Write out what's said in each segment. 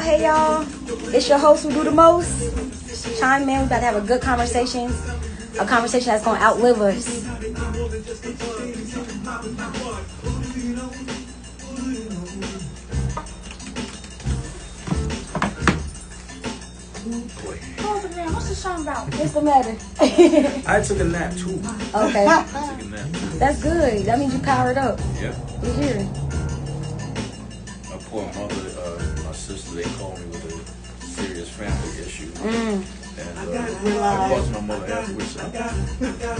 Hey y'all. It's your host who do the most. Chime in. We about to have a good conversation. A conversation that's going to outlive us. What's the song about? What's the matter? I took a nap too. Okay. I took a nap. That's good. That means you powered up. Yeah. We here. My poor mother, my sister, they called me with a serious family issue. And I lost my mother afterwards.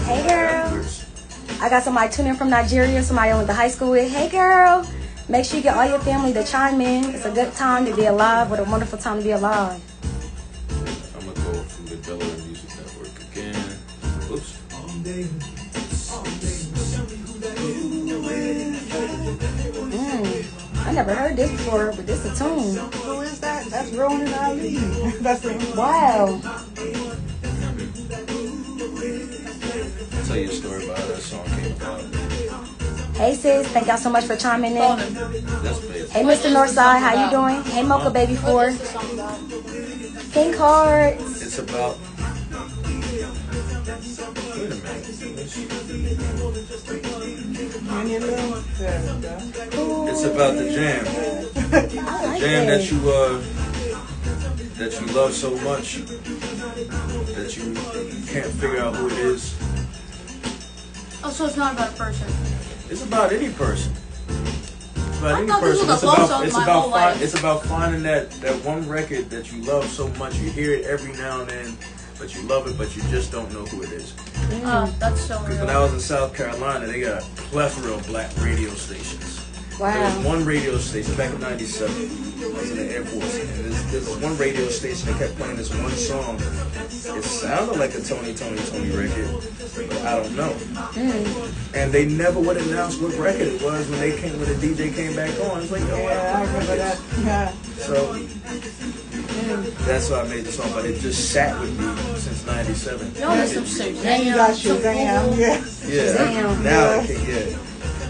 Hey girl. I got somebody tuning in from Nigeria, somebody I went to high school with. Hey girl. Make sure you get all your family to chime in. It's a good time to be alive. What a wonderful time to be alive. I'm going to go through the Delaware Music Network again. Oops. I never heard this before, but this is a tune. Who is that? That's Ronan Ali. That's it. Wow. I'll tell you a story about how that song came about. Hey sis, thank y'all so much for chiming in. That's baby. Hey Mr. Northside, how you doing? Hey Mocha Baby 4. Pink Hearts. It's about... Wait a minute. It's about the jam. The jam that you love so much that you can't figure out who it is. Oh, so it's not about a person. It's about any person. It's about any thought this person. was a love song my whole life. It's about finding that one record that you love so much. You hear it every now and then, but you love it, but you just don't know who it is. That's so Because real. when I was in South Carolina, they got a plethora of black radio stations. Wow. There was one radio station back in '97. I was in the Air Force, and there's one radio station that kept playing this one song. It sounded like a Tony record, but I don't know. And they never would announce what record it was when the DJ came back on. It's like, oh, Yeah, I remember that. Yeah. So that's why I made the song, but it just sat with me since '97. No, that's some shit. And you got Shazam. Yeah. Yeah, now I can get it.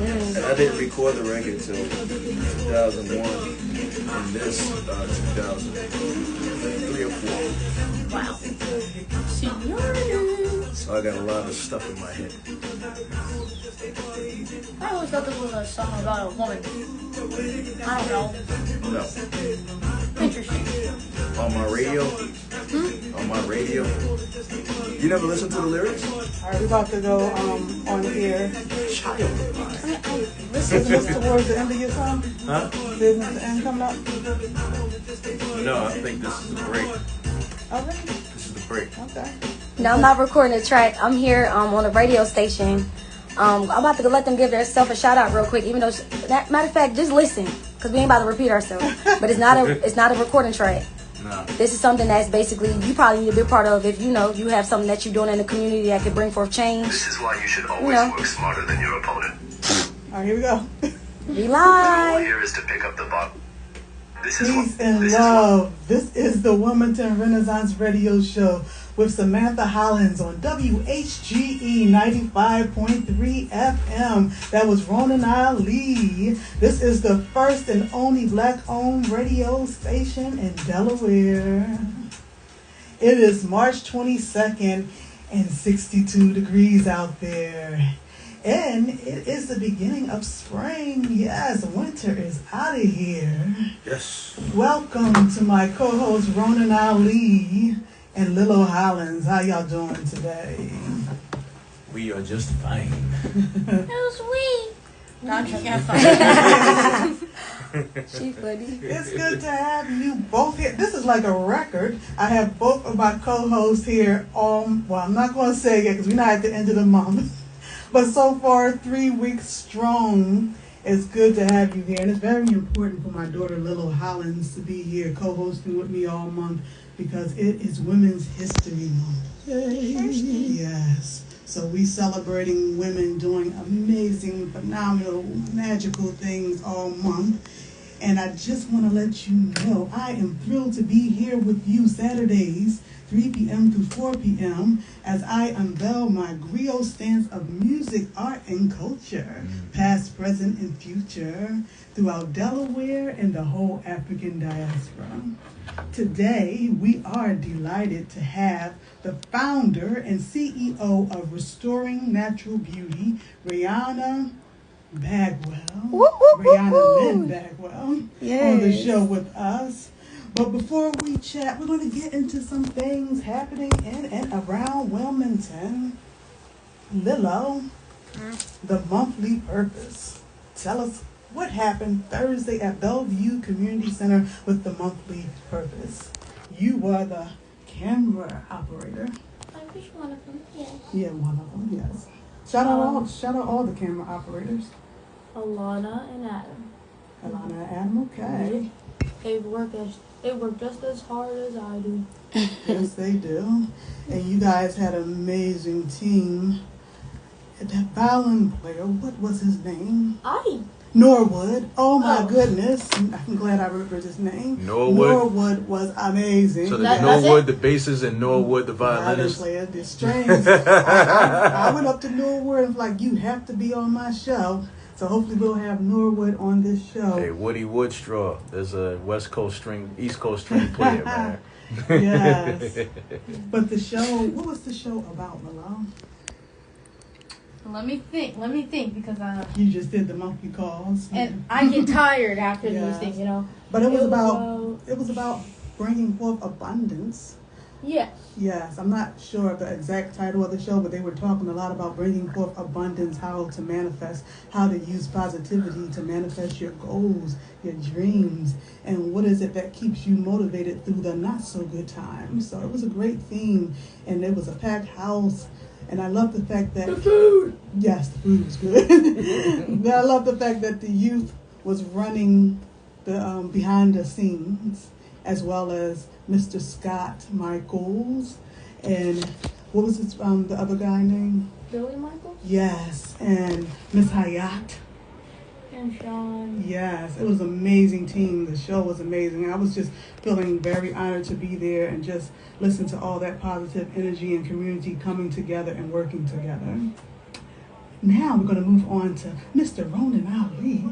And I didn't record the record till 2001, and this 2003 or 4. Wow. Seniority. So I got a lot of stuff in my head. I always thought this was a song about a woman. I don't know. No. Interesting. On my radio? On my radio? You never listen to the lyrics? All right, we're about to go on here. Child of mine. Isn't this towards the end of your song? Huh? Isn't the end coming up? No, I think this is the break. Okay. This is the break. Okay. No, I'm not recording a track. I'm here on a radio station. I'm about to let them give themselves a shout out real quick. Even though, matter of fact, just listen, because we ain't about to repeat ourselves. But it's not a recording track. No. This is something that's basically you probably need to be a part of if you have something that you're doing in the community that could bring forth change. This is why you should always work smarter than your opponent. All right, here we go. Be The goal live. here is to pick up the ball. This is Peace and love. This is the Wilmington Renaissance Radio Show with Samantha Hollins on WHGE 95.3 FM. That was Ronan Ali. This is the first and only black-owned radio station in Delaware. It is March 22nd and 62 degrees out there. And it is the beginning of spring. Yes, winter is out of here. Yes. Welcome to my co-host Ronan Ali and Lilo Hollins. How y'all doing today? We are just fine. So sweet. No, you can't find She funny. It's good to have you both here. This is like a record. I have both of my co-hosts here. Well, I'm not going to say it because we're not at the end of the month. But so far, 3 weeks strong. It's good to have you here. And it's very important for my daughter, Lilo Hollins, to be here co-hosting with me all month because it is Women's History Month. Yes. So we celebrating women doing amazing, phenomenal, magical things all month. And I just want to let you know, I am thrilled to be here with you Saturdays 3 p.m. through 4 p.m. as I unveil my griot stance of music, art, and culture, past, present, and future, throughout Delaware and the whole African diaspora. Today, we are delighted to have the founder and CEO of Restoring Natural Beauty, Rihanna Bagwell, Rihanna Lynn Bagwell, on the show with us. But before we chat, we're going to get into some things happening in and around Wilmington. Lilo, the monthly purpose. Tell us what happened Thursday at Bellevue Community Center with the monthly purpose. You were the camera operator. I wish one of them, yes. Yeah, one of them, yes. Shout out all the camera operators. Alana and Adam. Alana and Adam, okay. They work just as hard as I do. Yes, they do. And you guys had an amazing team. That violin player, what was his name? Norwood. Oh my goodness. I'm glad I remembered his name. Norwood was amazing. So there's Norwood, the bassist, and Norwood, the violinist. I didn't play the strings. I went up to Norwood and was like, you have to be on my show. So hopefully we'll have Norwood on this show. Hey, Woody Woodstraw. There's a East Coast string player, man. Yes. But the show, what was the show about, Malone? Let me think, because you just did the monkey calls. And I get tired after these things, you know. But it was about bringing forth abundance. Yes. Yes, I'm not sure of the exact title of the show, but they were talking a lot about bringing forth abundance, how to manifest, how to use positivity to manifest your goals, your dreams, and what is it that keeps you motivated through the not so good times. So it was a great theme, and it was a packed house. And I love the fact that... The food! Yes, the food was good. I love the fact that the youth was running the behind the scenes, as well as Mr. Scott Michaels. And what was his, the other guy name? Billy Michaels? Yes, and Miss Hayat. And Sean. Yes, it was an amazing team. The show was amazing. I was just feeling very honored to be there and just listen to all that positive energy and community coming together and working together. Now we're going to move on to Mr. Ronan Ali.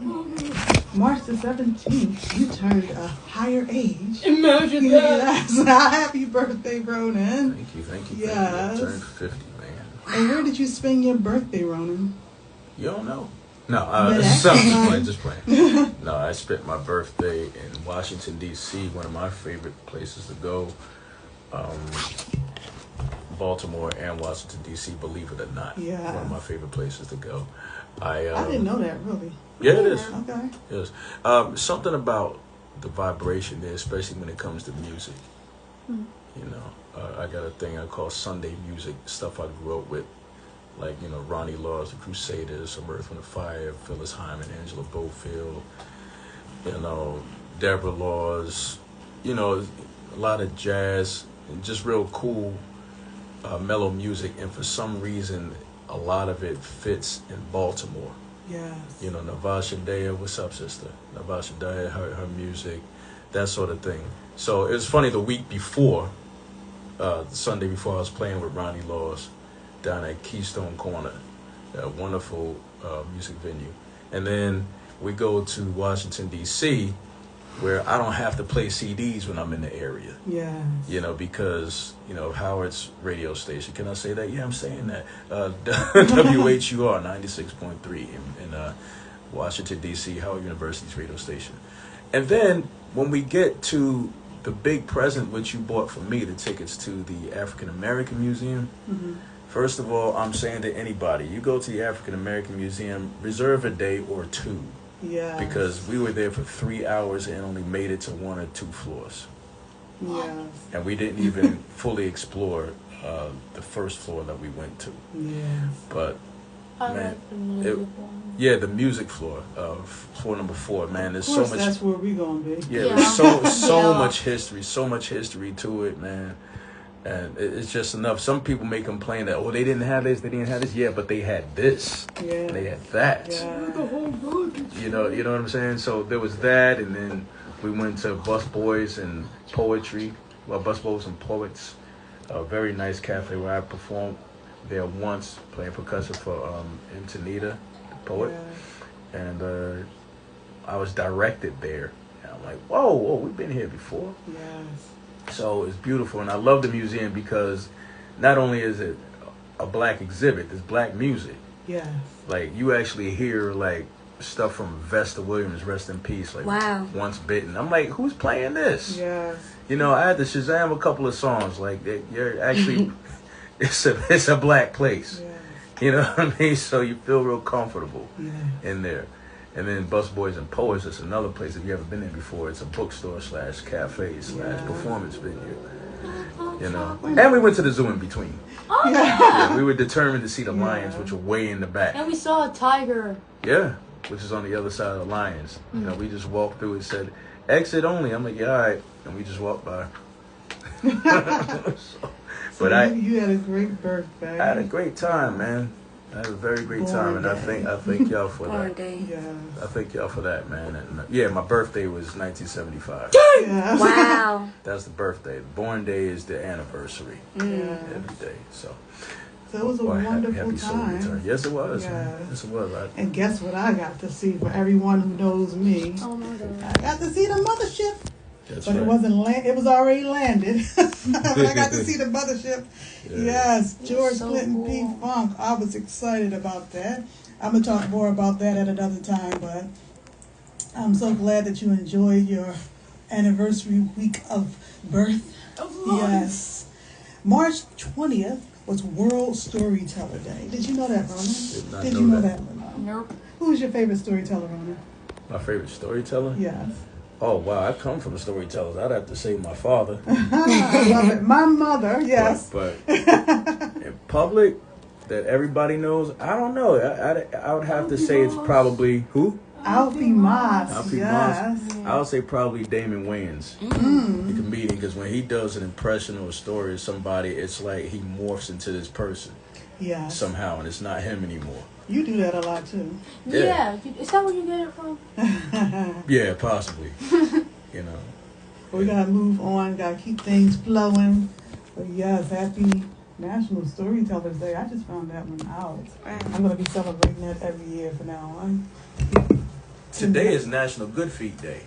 March the 17th, you turned a higher age. Imagine that. Yes. Happy birthday, Ronan. Thank you. Yes. I turned 50, man. And where did you spend your birthday, Ronan? You don't know. No, just playing. No, I spent my birthday in Washington, D.C., one of my favorite places to go. Baltimore and Washington, D.C., believe it or not. Yeah. One of my favorite places to go. I didn't know that, really. Yeah, it is. Okay. Yes. Something about the vibration there, especially when it comes to music. You know, I got a thing I call Sunday music, stuff I grew up with. Like, you know, Ronnie Laws, The Crusaders, Some Earth, Wind & Fire, Phyllis Hyman, Angela Bofield, you know, Deborah Laws, you know, a lot of jazz, and just real cool, mellow music. And for some reason, a lot of it fits in Baltimore. Yes. You know, Navasha Daya, what's up, sister? Navasha Daya, her music, that sort of thing. So it was funny, the week before, the Sunday before, I was playing with Ronnie Laws down at Keystone Corner, a wonderful music venue. And then we go to Washington, D.C., where I don't have to play CDs when I'm in the area. Yeah. You know, because, you know, Howard's radio station. Can I say that? Yeah, I'm saying that. WHUR 96.3 in Washington, D.C., Howard University's radio station. And then when we get to the big present which you bought for me, the tickets to the African American Museum, first of all, I'm saying to anybody, you go to the African American Museum, reserve a day or two. Yeah. Because we were there for 3 hours and only made it to 1 or 2 floors. Yes. And we didn't even fully explore the first floor that we went to. Yes. But, man, the music floor, floor number 4, man, there's so much. That's where we're going to be. Yeah, there's so much history to it, man. And it's just enough. Some people may complain that, they didn't have this, Yeah, but they had this. Yeah. They had that. Yeah. You know what I'm saying? So there was that, and then we went to Busboys and Poetry. Well, Busboys and Poets. a very nice cafe where I performed there once, playing percussion for Antonita, the poet. Yeah. And I was directed there. And I'm like, whoa, we've been here before. Yes. So it's beautiful. And I love the museum because not only is it a black exhibit, there's black music. Yes. Like, you actually hear, like, stuff from Vesta Williams, rest in peace, like, wow. Once Bitten. I'm like, who's playing this? Yes. You know, I had to Shazam a couple of songs. Like, you're actually, it's a black place. Yes. You know what I mean? So you feel real comfortable in there. And then Busboys and Poets is another place. If you ever been there before, it's a bookstore / cafe / performance venue. You know, and we went to the zoo in between. Oh, yeah, we were determined to see the lions, which are way in the back. and we saw a tiger. Yeah, which is on the other side of the lions. You know, we just walked through. It said exit only. I'm like, yeah, all right, and we just walked by. But you had a great birthday. I had a great time, man. I had a very great time, and I thank y'all for that. Yes. I thank y'all for that, man. And yeah, my birthday was 1975. Yeah. Wow. That's the birthday. The born day is the anniversary every day. So it was a wonderful happy time. Return. Yes, it was. Yes. Yes, it was. And guess what I got to see? For everyone who knows me, Oh my God. I got to see the mothership. That's But right. it wasn't it was already landed. But I got to see the mothership. Yeah. Yes, George So Clinton cool. P. Funk. I was excited about that. I'm going to talk more about that at another time, but I'm so glad that you enjoyed your anniversary week of birth. Yes. March 20th was World Storyteller Day. Did you know that, Rona? Did not you know know that. Rona? Nope. Who's your favorite storyteller, Rona? My favorite storyteller? Yes. Oh, wow. I come from storytellers. I'd have to say my father. I love it. My mother, yes. But in public, that everybody knows, I don't know. I would have to say it's probably who? Alfie Moss. Alfie Yes. Moss. I would say probably Damon Wayans, the comedian, because when he does an impression or a story of somebody, it's like he morphs into this person Yes. somehow, and it's not him anymore. You do that a lot too. Yeah. Is that where you get it from? Yeah, possibly. You know. We gotta move on, gotta keep things flowing. But yes, happy National Storytellers Day. I just found that one out. I'm gonna be celebrating that every year from now on. Today is National Good Feet Day.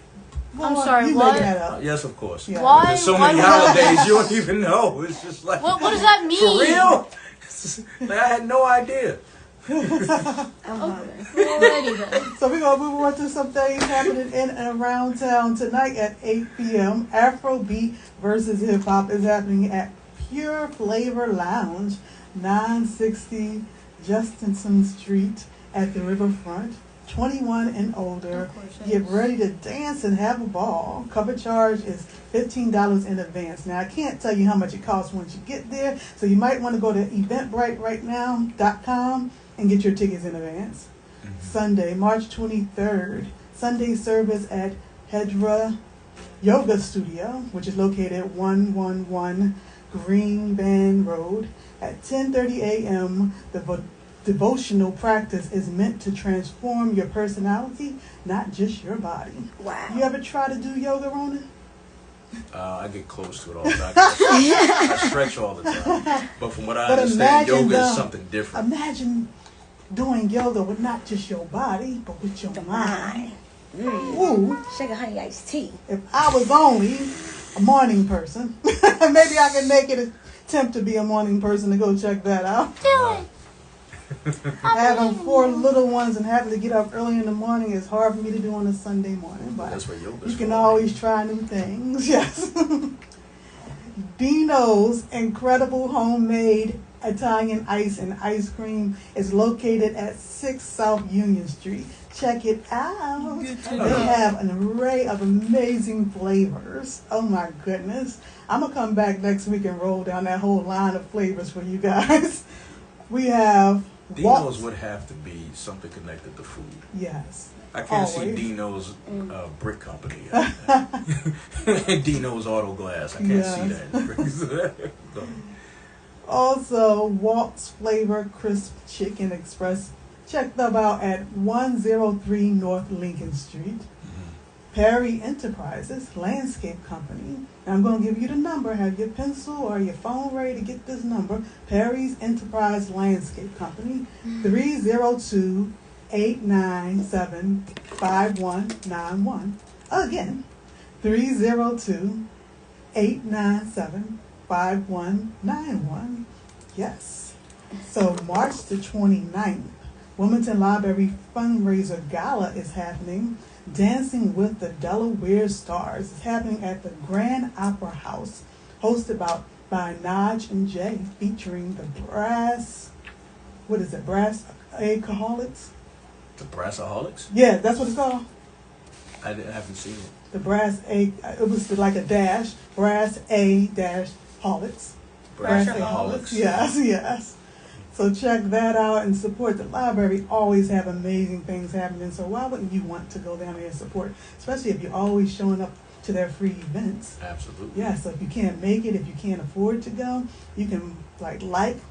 I'm sorry, you what? made that up. Yes, of course. Yeah. Why? There's so Why many would I- holidays you don't even know. It's just like, What does that mean? for real? Like, I had no idea. Alrighty then. So we're gonna move on to some things happening in and around town tonight at 8 p.m. Afrobeat versus hip hop is happening at Pure Flavor Lounge, 960 Justinson Street at the Riverfront. 21 and older. Get ready to dance and have a ball. Cover charge is $15 in advance. Now, I can't tell you how much it costs once you get there, so you might want to go to eventbrite.com and get your tickets in advance. Sunday, March 23rd, Sunday service at Hedra Yoga Studio, which is located at 111 Green Band Road. At 10:30 a.m., the devotional practice is meant to transform your personality, not just your body. Wow. You ever try to do yoga, Rona? I get close to it all the time. I stretch all the time. But from what I But understand, yoga imagine is something different. Imagine doing yoga with not just your body, but with your mind. Ooh, Sugar honey iced tea. if I was only a morning person, maybe I could make it attempt to be a morning person to go check that out. Having 4 little ones and having to get up early in the morning is hard for me to do on a Sunday morning, but That's what yoga's you can for. always try new things. Yes. Dino's incredible homemade Italian ice and ice cream is located at 6 South Union Street. Check it out. They have an array of amazing flavors. Oh my goodness. I'm going to come back next week and roll down that whole line of flavors for you guys. We have Dino's would have to be something connected to food. Yes. I can't Always. see Dino's brick company. Dino's Auto Glass. I can't see that. Also, Walt's Flavor Crisp Chicken Express. Check them out at 103 North Lincoln Street. Perry Enterprises Landscape Company. Now I'm going to give you the number. Have your pencil or your phone ready to get this number. Perry's Enterprise Landscape Company, 302-897-5191. Again, 302-897-5191. Yes. So March the 29th, Wilmington Library Fundraiser Gala is happening. Dancing with the Delaware Stars is happening at the Grand Opera House, hosted by Naj and Jay, featuring the Brass Aholics? The Brassaholics? Yeah, that's what it's called. I haven't seen it. The it was like a dash, Brass A-Holics. Brassaholics. Yes. So check that out and support the library. Always have amazing things happening. So why wouldn't you want to go down there and support, especially if you're always showing up to their free events? Absolutely. Yeah, so if you can't make it, if you can't afford to go, you can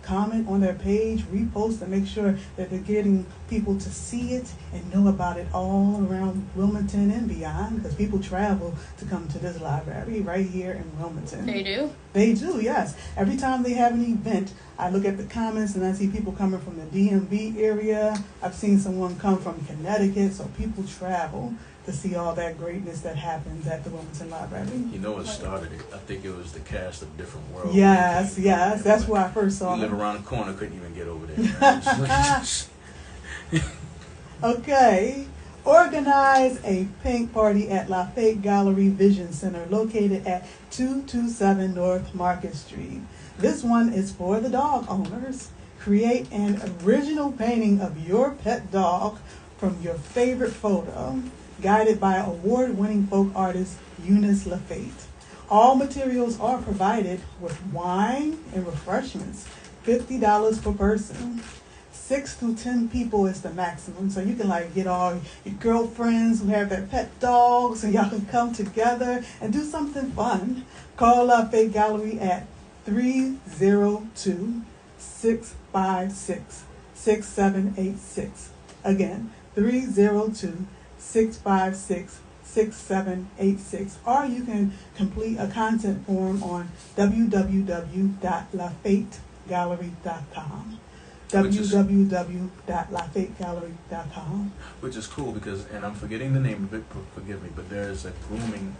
comment on their page, repost, and make sure that they're getting people to see it and know about it all around Wilmington and beyond, because people travel to come to this library right here in Wilmington. They do? They do, yes. Every time they have an event, I look at the comments and I see people coming from the DMV area. I've seen someone come from Connecticut, so people travel to see all that greatness that happens at the Wilmington Library. You know what started it? I think it was the cast of Different World. Yes. That's where I first saw You live it. around the corner, couldn't even get over there. Okay. Organize a pink party at Lafayette Gallery Vision Center, located at 227 North Market Street. This one is for the dog owners. Create an original painting of your pet dog from your favorite photo, guided by award-winning folk artist Eunice Lafayette. All materials are provided with wine and refreshments, $50 per person. 6 to 10 people is the maximum, so you can get all your girlfriends who have their pet dogs, and y'all can come together and do something fun. Call Lafayette Gallery at 302-656-6786. Again, 302-656-6786. Or you can complete a content form on www.lafayettegallery.com. www.lafayettegallery.com. Which is cool because, and I'm forgetting the name of it, forgive me, but there's a grooming.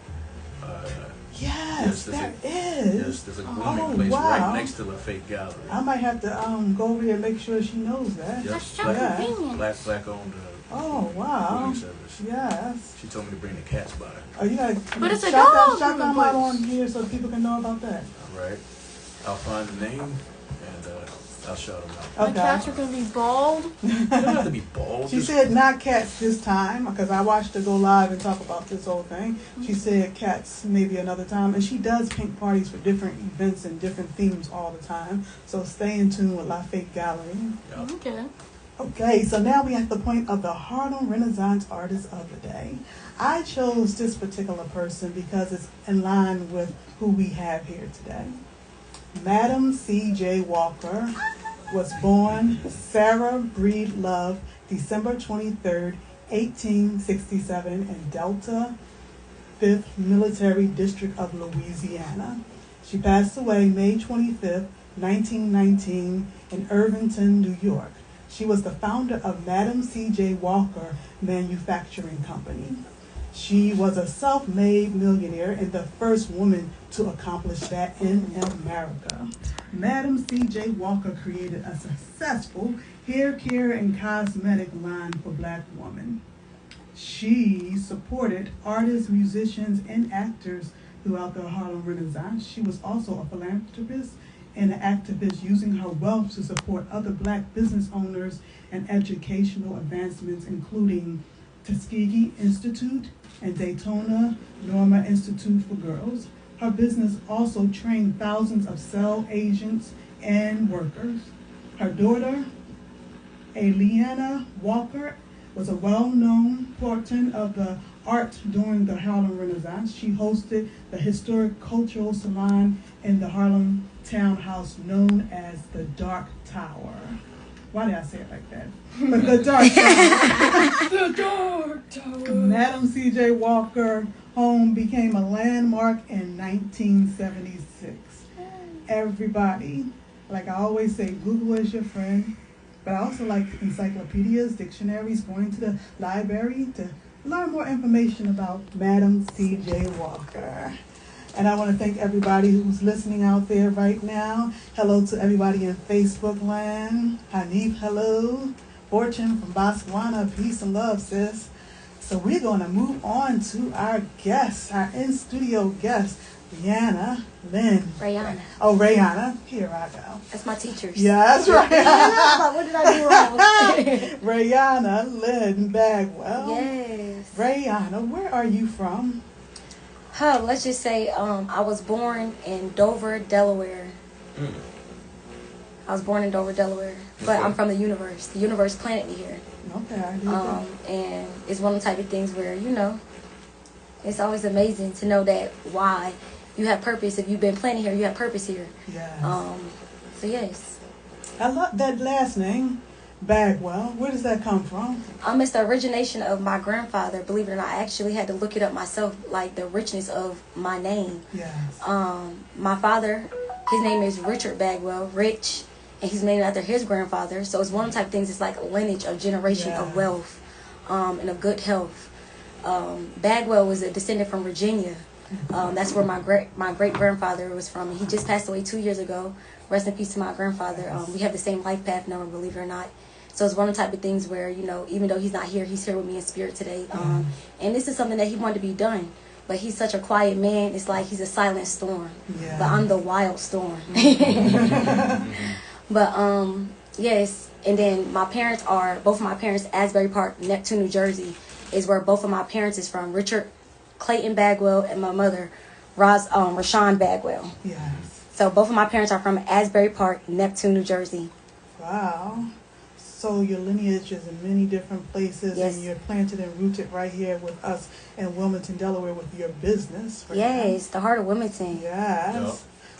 Yes, there's a grooming place right next to Lafayette Gallery. I might have to go over there and make sure she knows that. Yep. That's so convenient. Black owned Oh, wow. grooming service. Yes. She told me to bring the cats by. Oh, you gotta But it's a shout dog them grooming out place. on here so people can know about that. All right. I'll find the name and I'll shout them out. The Okay. cats are going to be bald. You don't have to be bald. She just- said not cats this time, because I watched her go live and talk about this whole thing. She said cats maybe another time, and she does pink parties for different events and different themes all the time. So stay in tune with Lafayette Gallery. Yeah. Okay. Okay, so now we're at the point of the Harlem Renaissance Artist of the Day. I chose this particular person because it's in line with who we have here today. Madam C.J. Walker was born Sarah Breed Love, December 23rd, 1867 in Delta, 5th Military District of Louisiana. She passed away May 25th, 1919 in Irvington, New York. She was the founder of Madam C.J. Walker Manufacturing Company. She was a self-made millionaire and the first woman to accomplish that in America. Madam C.J. Walker created a successful hair care and cosmetic line for Black women. She supported artists, musicians, and actors throughout the Harlem Renaissance. She was also a philanthropist and an activist, using her wealth to support other Black business owners and educational advancements, including Tuskegee Institute and Daytona Norma Institute for Girls. Her business also trained thousands of sales agents and workers. Her daughter, Eliana Walker, was a well-known patron of the art during the Harlem Renaissance. She hosted the historic cultural salon in the Harlem townhouse known as the Dark Tower. Why did I say it like that? But the Dark Tower. The Dark Tower. Madam C.J. Walker home became a landmark in 1976. Everybody, like I always say, Google is your friend. But I also like encyclopedias, dictionaries, going to the library to learn more information about Madam C.J. Walker. And I want to thank everybody who's listening out there right now. Hello to everybody in Facebook land. Hanif, hello. Fortune from Botswana, peace and love, sis. So we're going to move on to our guest, our in-studio guest, Rihanna Lynn. Rihanna. Oh, Rihanna. Here I go. That's my teachers. Yeah, that's right. What did I do wrong? Rihanna Lynn Bagwell. Yes. Rihanna, where are you from? Let's just say I was born in Dover, Delaware. I was born in Dover, Delaware. But Okay. I'm from the universe. The universe planted me here. Okay, I did that. And it's one of the type of things where, you know, it's always amazing to know that why you have purpose. If you've been planted here, you have purpose here. Yes. So yes. I love that last name, Bagwell. Where does that come from? It's the origination of my grandfather. Believe it or not, I actually had to look it up myself, like the richness of my name. Yes. My father, his name is Richard Bagwell, Rich, and he's named after his grandfather. So it's one of the type of things, it's like a lineage of generation of wealth and of good health. Bagwell was a descendant from Virginia. That's where my great grandfather was from. He just passed away 2 years ago. Rest in peace to my grandfather. We have the same life path number, believe it or not. So it's one of the type of things where, you know, even though he's not here, he's here with me in spirit today. And this is something that he wanted to be done. But he's such a quiet man. It's like he's a silent storm. Yeah. But I'm the wild storm. But yes. And then both of my parents, Asbury Park, Neptune, New Jersey, is where both of my parents is from. Richard Clayton Bagwell and my mother, Rashawn Bagwell. Yes. So both of my parents are from Asbury Park, Neptune, New Jersey. Wow. So your lineage is in many different places, Yes. and you're planted and rooted right here with us in Wilmington, Delaware, with your business. Right Yes, the heart of Wilmington. Yes. Yep.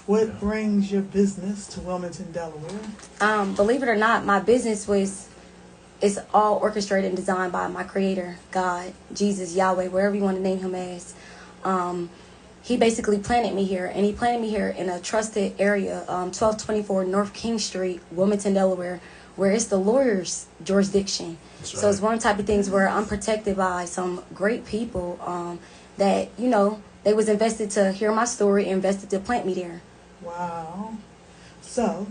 What brings your business to Wilmington, Delaware? Believe it or not, my business is all orchestrated and designed by my creator, God, Jesus, Yahweh, wherever you want to name him as. He basically planted me here, and he planted me here in a trusted area, 1224 North King Street, Wilmington, Delaware, where it's the lawyer's jurisdiction. That's So it's right. one type of things where I'm protected by some great people that, you know, they was invested to hear my story, invested to plant me there. Wow. So,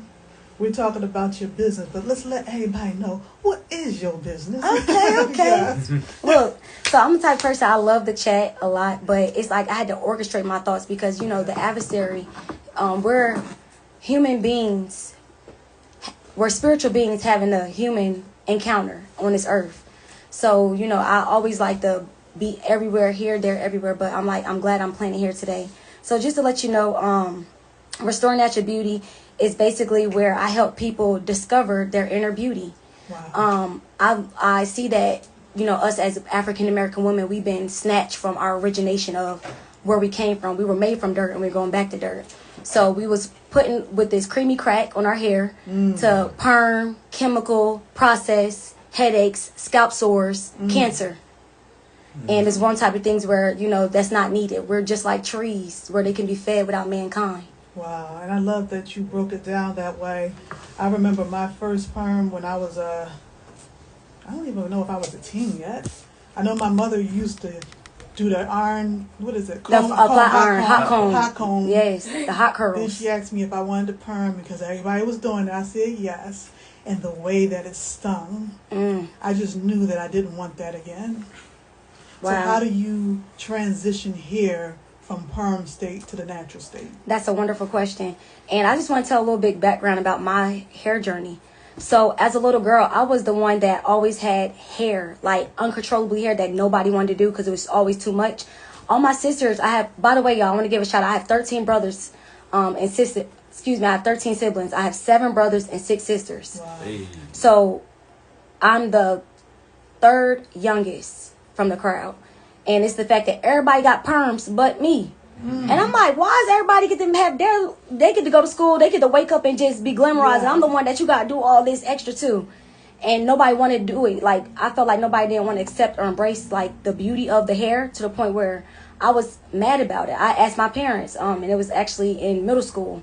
we're talking about your business, but let's let everybody know, what is your business? Okay. Yes. Look, so I'm the type of person, I love to chat a lot, but it's like I had to orchestrate my thoughts because, you know, the adversary, we're human beings, we're spiritual beings having a human encounter on this earth. So, you know, I always like to be everywhere, here, there, everywhere, but I'm glad I'm planted here today. So just to let you know, Restoring Natural Beauty is basically where I help people discover their inner beauty. Wow. I see that, you know, us as African American women, we've been snatched from our origination of where we came from. We were made from dirt and we're going back to dirt. So we was putting with this creamy crack on our hair to perm, chemical, process, headaches, scalp sores, cancer. And it's one type of things where, you know, that's not needed. We're just like trees where they can be fed without mankind. Wow, and I love that you broke it down that way. I remember my first perm when I was I don't even know if I was a teen yet. I know my mother used to do the iron, what is it? The flat iron, hot comb. Hot comb. Yes, the hot Then curls. she asked me if I wanted to perm because everybody was doing it. I said yes. And the way that it stung, I just knew that I didn't want that again. Wow. So how do you transition here from perm state to the natural state? That's a wonderful question. And I just want to tell a little bit background about my hair journey. So as a little girl, I was the one that always had hair, like uncontrollably hair that nobody wanted to do because it was always too much. All my sisters, by the way, y'all, I want to give a shout out. I have 13 brothers and sisters. Excuse me, I have 13 siblings. I have 7 brothers and 6 sisters. Wow. Hey. So I'm the third youngest from the crowd. And it's the fact that everybody got perms but me. And I'm like, why does everybody get to have they get to go to school, they get to wake up and just be glamorized, and I'm the one that you got to do all this extra too. And nobody wanted to do it. Like, I felt like nobody didn't want to accept or embrace, like, the beauty of the hair, to the point where I was mad about it. I asked my parents, and it was actually in middle school.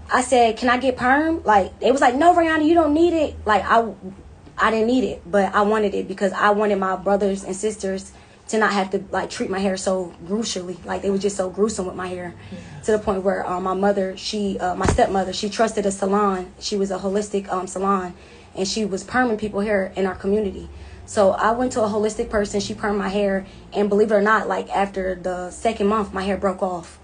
I said, can I get perm? Like, it was like, no, Rihanna, you don't need it. Like, I didn't need it, but I wanted it because I wanted my brothers and sisters to not have to, like, treat my hair so gruesomely. Like, they were just so gruesome with my hair. To the point where my mother, my stepmother, she trusted a salon. She was a holistic salon. And she was perming people hair in our community. So I went to a holistic person. She permed my hair. And believe it or not, like, after the second month, my hair broke off.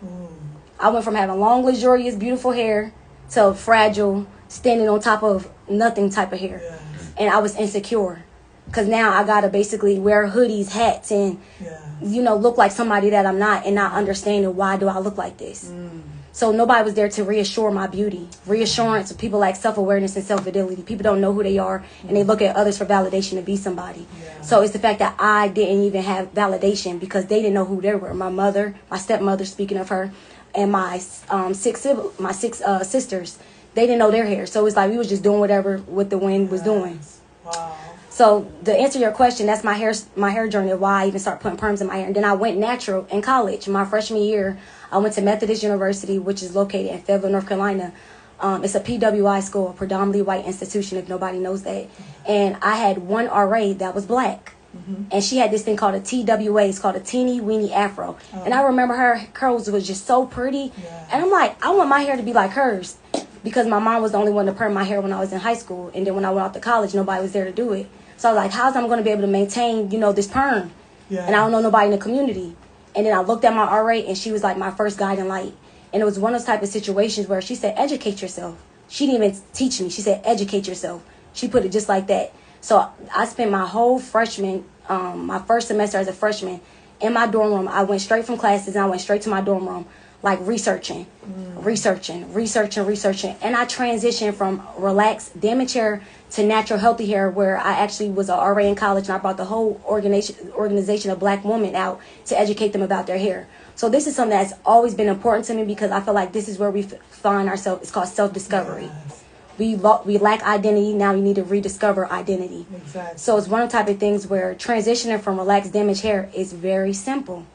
I went from having long, luxurious, beautiful hair to fragile, standing on top of nothing type of hair. And I was insecure. Because now I got to basically wear hoodies, hats, and, look like somebody that I'm not, and not understanding why do I look like this. So nobody was there to reassure my beauty. Reassurance of people like self-awareness and self-fidelity. People don't know who they are, and they look at others for validation to be somebody. So it's the fact that I didn't even have validation because they didn't know who they were. My mother, my stepmother, speaking of her, and my six sisters, they didn't know their hair. So it's like we was just doing whatever what the wind was doing. Wow. So to answer your question, that's my hair journey of why I even started putting perms in my hair. And then I went natural in college. My freshman year, I went to Methodist University, which is located in Fayetteville, North Carolina. It's a PWI school, a predominantly white institution, if nobody knows that. And I had one RA that was black. And she had this thing called a TWA. It's called a teeny weeny afro. And I remember her curls was just so pretty. And I'm like, I want my hair to be like hers. Because my mom was the only one to perm my hair when I was in high school. And then when I went off to college, nobody was there to do it. So I was like, how's I'm going to be able to maintain, this perm? And I don't know nobody in the community. And then I looked at my RA, and she was like my first guiding light. And it was one of those type of situations where she said, educate yourself. She didn't even teach me. She said, educate yourself. She put it just like that. So I spent my whole freshman, my first semester as a freshman, in my dorm room. I went straight from classes, and I went straight to my dorm room, like researching. And I transitioned from relaxed, damaged hair to natural, healthy hair, where I actually was an RA in college, and I brought the whole organization of black women out to educate them about their hair. So this is something that's always been important to me because I feel like this is where we find ourselves. It's called self-discovery. We lack identity. Now we need to rediscover identity. So it's one of the type of things where transitioning from relaxed, damaged hair is very simple.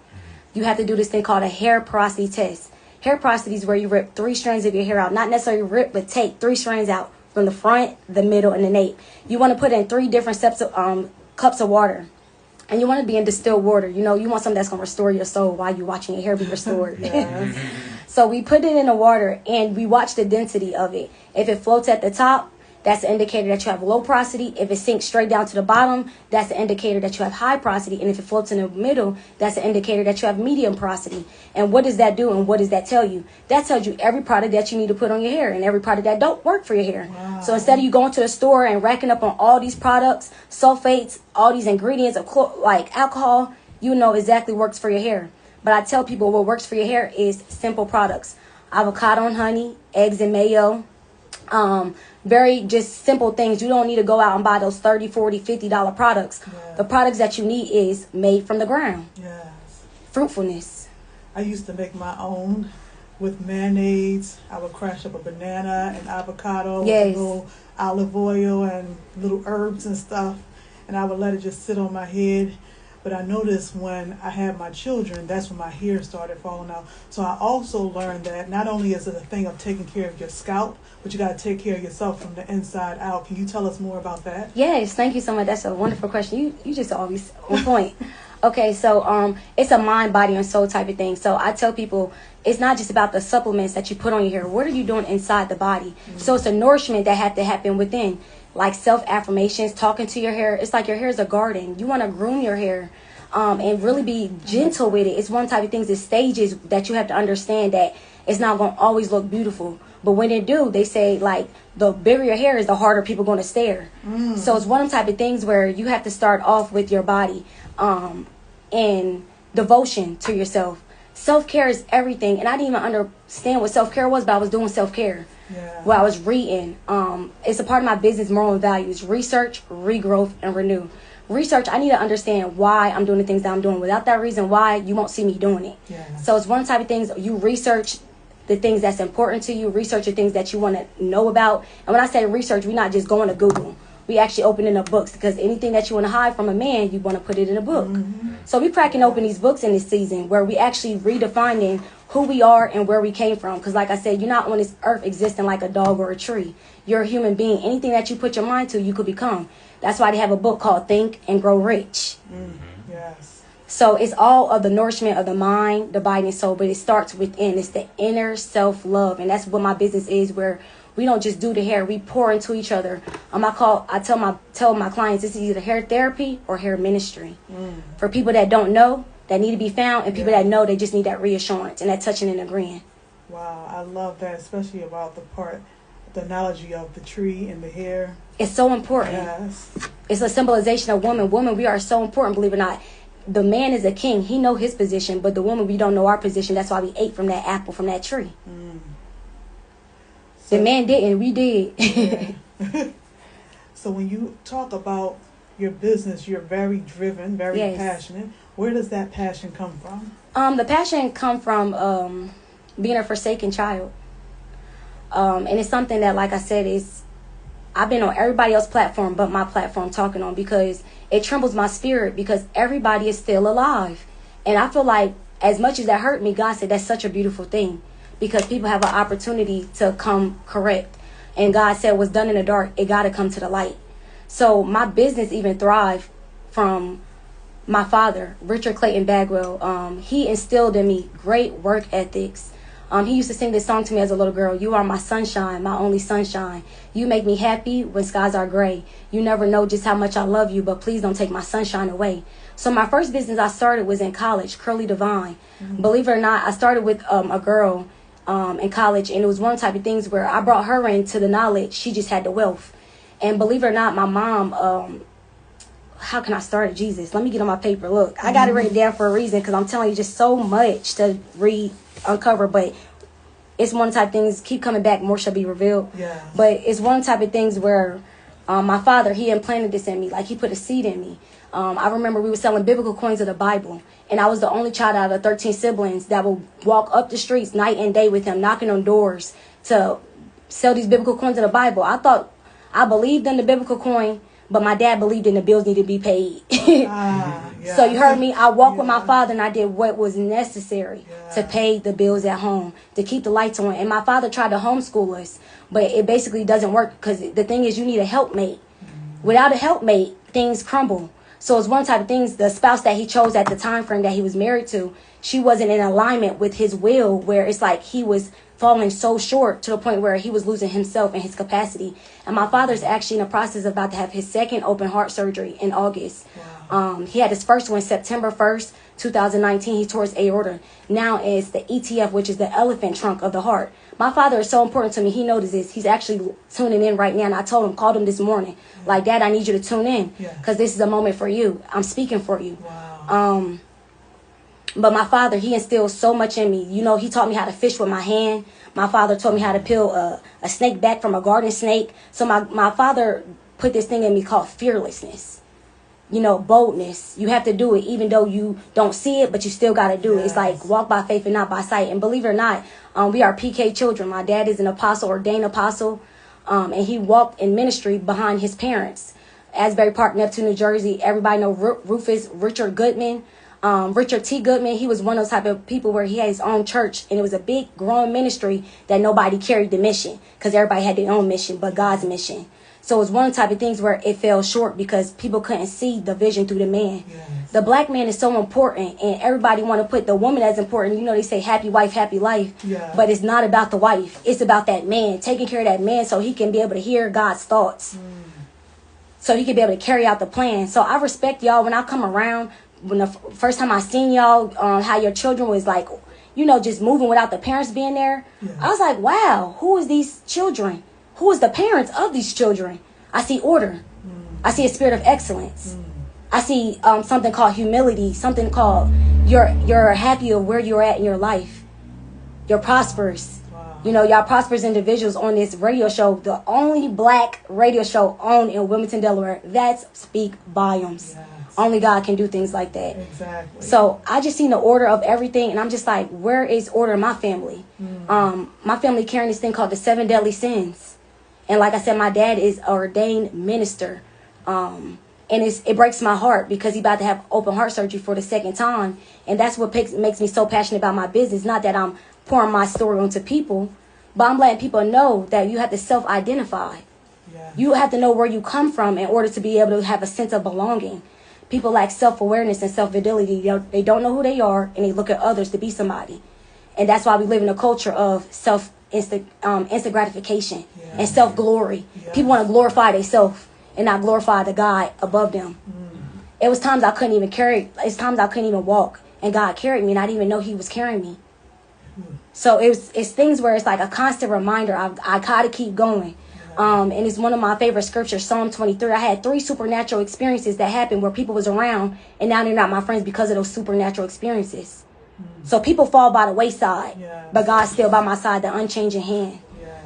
You have to do this thing called a hair porosity test. Hair porosity is where you rip 3 strands of your hair out. Not necessarily rip, but take 3 strands out from the front, the middle, and the nape. You want to put in 3 different cups of water. And you want to be in distilled water. You want something that's going to restore your soul while you're watching your hair be restored. So we put it in the water, and we watch the density of it. If it floats at the top, that's an indicator that you have low porosity. If it sinks straight down to the bottom, that's an indicator that you have high porosity. And if it floats in the middle, that's an indicator that you have medium porosity. And what does that do, and what does that tell you? That tells you every product that you need to put on your hair and every product that don't work for your hair. So instead of you going to the store and racking up on all these products, sulfates, all these ingredients of like alcohol, you know exactly what works for your hair. But I tell people what works for your hair is simple products. Avocado and honey, eggs and mayo, very just simple things. You don't need to go out and buy those $30, $40, $50 products. The products that you need is made from the ground. Fruitfulness. I used to make my own with mayonnaise. I would crush up a banana and avocado with a little olive oil and little herbs and stuff, and I would let it just sit on my head. But I noticed when I had my children, that's when my hair started falling out. So I also learned that not only is it a thing of taking care of your scalp, but you got to take care of yourself from the inside out. Can you tell us more about that? Yes, thank you so much. That's a wonderful question. You just always on point. Okay, so it's a mind, body, and soul type of thing. So I tell people it's not just about the supplements that you put on your hair. What are you doing inside the body? So it's a nourishment that have to happen within. Like self-affirmations, talking to your hair. It's like your hair is a garden. You want to groom your hair and really be gentle with it. It's one type of things, it's stages that you have to understand that it's not going to always look beautiful. But when it do, they say, like, the bigger your hair is, the harder people going to stare. So it's one of the type of things where you have to start off with your body and devotion to yourself. Self-care is everything. And I didn't even understand what self-care was, but I was doing self-care. Well, I was reading. It's a part of my business moral and values: research, regrowth, and renew. research, I need to understand why I'm doing the things that I'm doing. Without that reason why, you won't see me doing it. Yeah. So it's one type of things, you research the things that's important to you, research the things that you want to know about. And when I say research, we're not just going to Google. We actually opening up books, because anything that you want to hide from a man, you want to put it in a book. So we cracking open these books in this season, where we actually redefining who we are and where we came from. Because like I said, you're not on this earth existing like a dog or a tree. You're a human being. Anything that you put your mind to, you could become. That's why they have a book called Think and Grow Rich. Yes. So it's all of the nourishment of the mind, the body, and soul, but it starts within. It's the inner self-love, and that's what my business is, where we don't just do the hair, we pour into each other. I tell my clients, this is either hair therapy or hair ministry. For people that don't know, that need to be found, and people that know, they just need that reassurance and that touching and agreeing. Wow, I love that, especially about the analogy of the tree and the hair. It's so important. Yes. It's a symbolization of woman. Woman, we are so important, believe it or not. The man is a king. He know his position, but the woman, we don't know our position. That's why we ate from that apple, from that tree. The man didn't. We did. Yeah. So when you talk about your business, you're very driven, very passionate. Where does that passion come from? The passion come from being a forsaken child. And it's something that, like I said, I've been on everybody else's platform but my platform talking on, because it trembles my spirit, because everybody is still alive. And I feel like, as much as that hurt me, God said that's such a beautiful thing, because people have an opportunity to come correct. And God said what's done in the dark, it got to come to the light. So my business even thrived from my father, Richard Clayton Bagwell. He instilled in me great work ethics. He used to sing this song to me as a little girl. You are my sunshine, my only sunshine. You make me happy when skies are gray. You never know just how much I love you, but please don't take my sunshine away. So my first business I started was in college, Curly Divine. Believe it or not, I started with a girl in college, and it was one type of things where I brought her into the knowledge. She just had the wealth. And believe it or not, my mom, how can I start it? Jesus, let me get on my paper. Look, I got it written down for a reason, because I'm telling you just so much to uncover, but it's one type of things, keep coming back, more shall be revealed. But it's one type of things where my father, he implanted this in me, like he put a seed in me. I remember we were selling biblical coins of the Bible, and I was the only child out of 13 siblings that would walk up the streets night and day with him, knocking on doors to sell these biblical coins of the Bible. I believed in the biblical coin, but my dad believed in the bills needed to be paid. So you heard me. I walked with my father, and I did what was necessary to pay the bills at home, to keep the lights on. And my father tried to homeschool us, but it basically doesn't work, because the thing is, you need a helpmate. Without a helpmate, things crumble. So it's one type of things, the spouse that he chose at the time frame that he was married to, she wasn't in alignment with his will, where it's like he was falling so short to the point where he was losing himself and his capacity. And my father's actually in the process of about to have his second open heart surgery in August. He had his first one September 1st, 2019. He tore his aorta. Now it's the ETF, which is the elephant trunk of the heart. My father is so important to me. He noticed this. He's actually tuning in right now. And I called him this morning. Like, Dad, I need you to tune in, because this is a moment for you. I'm speaking for you. But my father, he instilled so much in me. You know, he taught me how to fish with my hand. My father taught me how to peel a snake back from a garden snake. So my father put this thing in me called fearlessness. You know, boldness. You have to do it even though you don't see it, but you still got to do it. It's like walk by faith and not by sight. And believe it or not, we are PK children. My dad is an apostle, ordained apostle, and he walked in ministry behind his parents. Asbury Park, Neptune, New Jersey. Everybody know Rufus Richard Goodman. Richard T. Goodman, he was one of those type of people where he had his own church, and it was a big growing ministry that nobody carried the mission, because everybody had their own mission but God's mission. So it was one type of things where it fell short because people couldn't see the vision through the man. The black man is so important, and everybody want to put the woman as important. You know, they say happy wife, happy life, but it's not about the wife. It's about that man, taking care of that man so he can be able to hear God's thoughts, so he can be able to carry out the plan. So I respect y'all when I come around. When the first time I seen y'all, how your children was like, you know, just moving without the parents being there. I was like, wow, who is these children? Who is the parents of these children? I see order. I see a spirit of excellence. I see something called humility, something called you're happy of where you're at in your life. You're prosperous. You know, y'all prosperous individuals on this radio show, the only black radio show owned in Wilmington, Delaware. That's speak volumes. Yes. Only God can do things like that. Exactly. So I just seen the order of everything, and I'm just like, where is order in my family? My family carrying this thing called the 7 deadly sins. And like I said, my dad is an ordained minister. And it breaks my heart because he about to have open heart surgery for the second time. And that's what makes me so passionate about my business. Not that I'm pouring my story onto people, but I'm letting people know that you have to self-identify. Yeah. You have to know where you come from in order to be able to have a sense of belonging. People lack self-awareness and self-fidelity. They don't know who they are, and they look at others to be somebody. And that's why we live in a culture of instant gratification and self-glory. Yeah. People want to glorify themselves and not glorify the God above them. It was times I couldn't even carry. It's times I couldn't even walk, and God carried me, and I didn't even know He was carrying me. So it's things where it's like a constant reminder. I gotta keep going. And it's one of my favorite scriptures, Psalm 23. I had 3 supernatural experiences that happened where people was around, and now they're not my friends because of those supernatural experiences. So people fall by the wayside, but God's still by my side, the unchanging hand.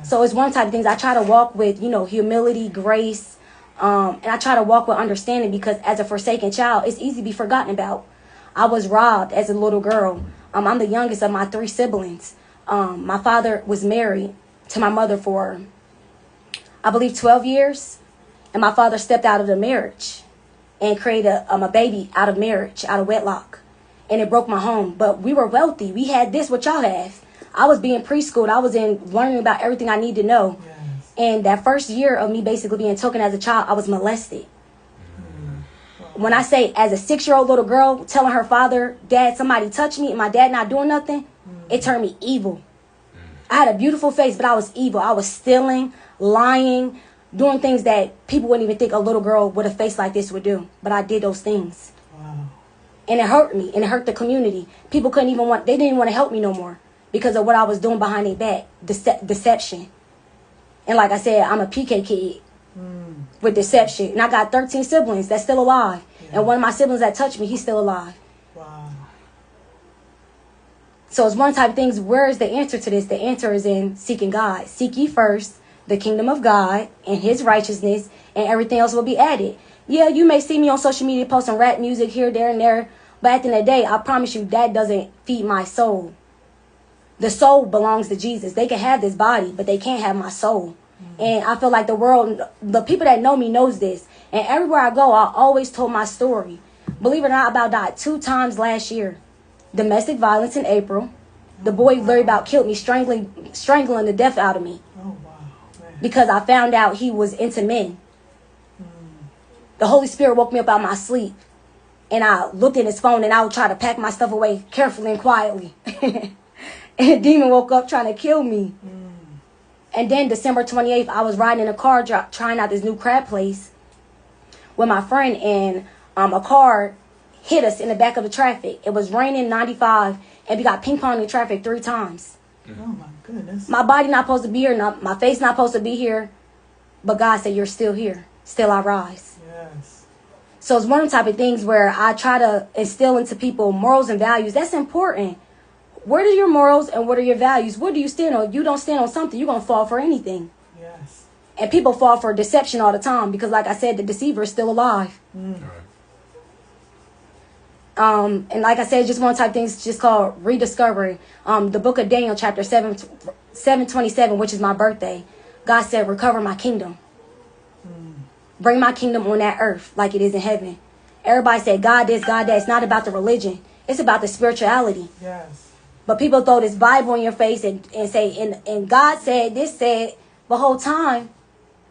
So it's one type of things I try to walk with, humility, grace, and I try to walk with understanding, because as a forsaken child, it's easy to be forgotten about. I was robbed as a little girl. I'm the youngest of my 3 siblings. My father was married to my mother for, I believe, 12 years. And my father stepped out of the marriage and created a baby out of marriage, out of wedlock. And it broke my home. But we were wealthy. We had this, what y'all have. I was being preschooled. I was learning about everything I need to know. Yes. And that first year of me basically being taken as a child, I was molested. When I say as a 6-year-old little girl telling her father, Dad, somebody touched me, and my dad not doing nothing, it turned me evil. I had a beautiful face, but I was evil. I was stealing, lying, doing things that people wouldn't even think a little girl with a face like this would do. But I did those things. Wow. And it hurt me, and it hurt the community. People they didn't even want to help me no more because of what I was doing behind their back, deception. And like I said, I'm a PK kid with deception. And I got 13 siblings that's still alive. And one of my siblings that touched me, he's still alive. Wow. So it's one type of things. Where is the answer to this? The answer is in seeking God. Seek ye first the kingdom of God and His righteousness, and everything else will be added. Yeah, you may see me on social media posting rap music here, there, and there. But at the end of the day, I promise you that doesn't feed my soul. The soul belongs to Jesus. They can have this body, but they can't have my soul. And I feel like the world, the people that know me knows this. And everywhere I go, I always told my story. Believe it or not, I about died 2 times last year. Domestic violence in April. The boy literally about killed me, strangling the death out of me. Oh, wow. Man. Because I found out he was into men. The Holy Spirit woke me up out of my sleep. And I looked at his phone, and I would try to pack my stuff away carefully and quietly. And the demon woke up trying to kill me. And then December 28th, I was riding in a car trying out this new crab place with my friend, and a car hit us in the back of the traffic. It was raining 95, and we got ping-ponged in traffic 3 times. Oh, my goodness. My body not supposed to be here, my face not supposed to be here, but God said, you're still here. Still I rise. Yes. So it's one of the type of things where I try to instill into people morals and values. That's important. What are your morals and what are your values? What do you stand on? You don't stand on something, you're going to fall for anything. Yes. And people fall for deception all the time because, like I said, the deceiver is still alive. And like I said, just one type of things just called rediscovery. The book of Daniel, chapter 7:27, which is my birthday. God said, recover my kingdom. Bring my kingdom on that earth like it is in heaven. Everybody said, God this, God that. It's not about the religion. It's about the spirituality. Yes. But people throw this Bible in your face and say, and God said, this said, the whole time,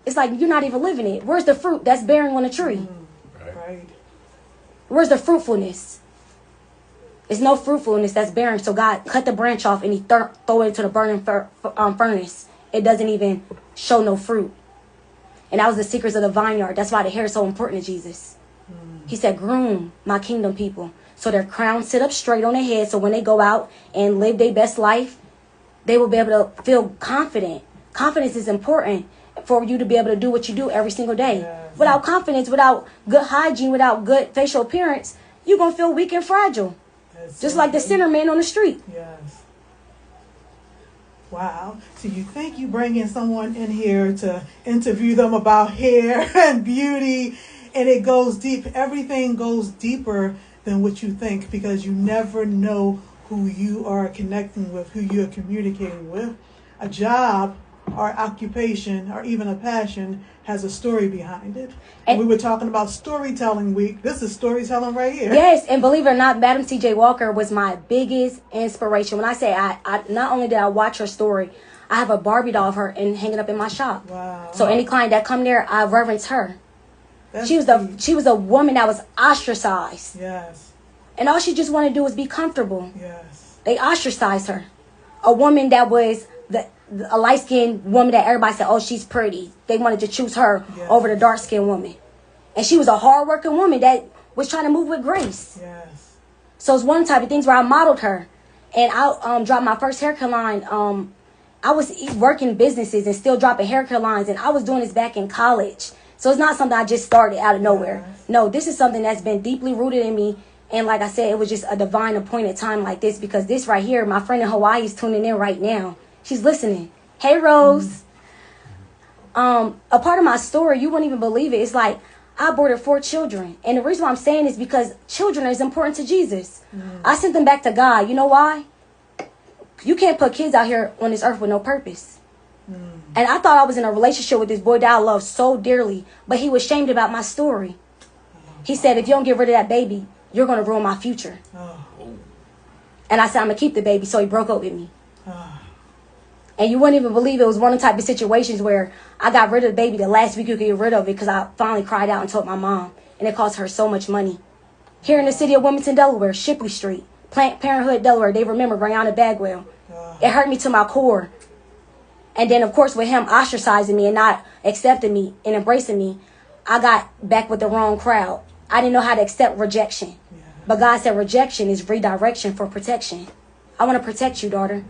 it's like you're not even living it. Where's the fruit that's bearing on the tree? Right. Where's the fruitfulness? There's no fruitfulness that's bearing. So God cut the branch off and He throw it into the burning furnace. It doesn't even show no fruit. And that was the secrets of the vineyard. That's why the hair is so important to Jesus. He said, groom my kingdom people. So their crowns sit up straight on their head. So when they go out and live their best life, they will be able to feel confident. Confidence is important for you to be able to do what you do every single day. Yes. Without confidence, without good hygiene, without good facial appearance, you're going to feel weak and fragile. That's Just so like the true. sinner man on the street. Yes. Wow. So you think you bring in someone in here to interview them about hair and beauty, and it goes deep. Everything goes deeper than what you think, because you never know who you are connecting with, who you're communicating with. A job or occupation or even a passion has a story behind it. And we were talking about Storytelling Week. This is storytelling right here. Yes, and believe it or not, Madam C.J. Walker was my biggest inspiration. When I say I not only did I watch her story, I have a Barbie doll of her and hanging up in my shop. Wow. So any client that come there, I reverence her. She was a woman that was ostracized. Yes. And all she just wanted to do was be comfortable. Yes. They ostracized her. A woman that was a light-skinned woman that everybody said, oh, she's pretty. They wanted to choose her over the dark-skinned woman. And she was a hard-working woman that was trying to move with grace. Yes. So it's one type of things where I modeled her. And I dropped my first haircut line. I was working businesses and still dropping haircut lines. And I was doing this back in college. So it's not something I just started out of nowhere. Yes. No, this is something that's been deeply rooted in me. And like I said, it was just a divine appointed time like this, because this right here, my friend in Hawaii is tuning in right now. She's listening. Hey, Rose. A part of my story, you wouldn't even believe it. It's like I aborted 4 children. And the reason why I'm saying is because children is important to Jesus. I sent them back to God. You know why? You can't put kids out here on this earth with no purpose. And I thought I was in a relationship with this boy that I loved so dearly, but he was shamed about my story. He said, if you don't get rid of that baby, you're going to ruin my future. And I said, I'm going to keep the baby. So he broke up with me. And you wouldn't even believe it was one of the type of situations where I got rid of the baby the last week you could get rid of it, because I finally cried out and told my mom. And it cost her so much money. Here in the city of Wilmington, Delaware, Shipley Street, Planned Parenthood, Delaware, they remember Brianna Bagwell. It hurt me to my core. And then, of course, with him ostracizing me and not accepting me and embracing me, I got back with the wrong crowd. I didn't know how to accept rejection. But God said rejection is redirection for protection. I want to protect you, daughter.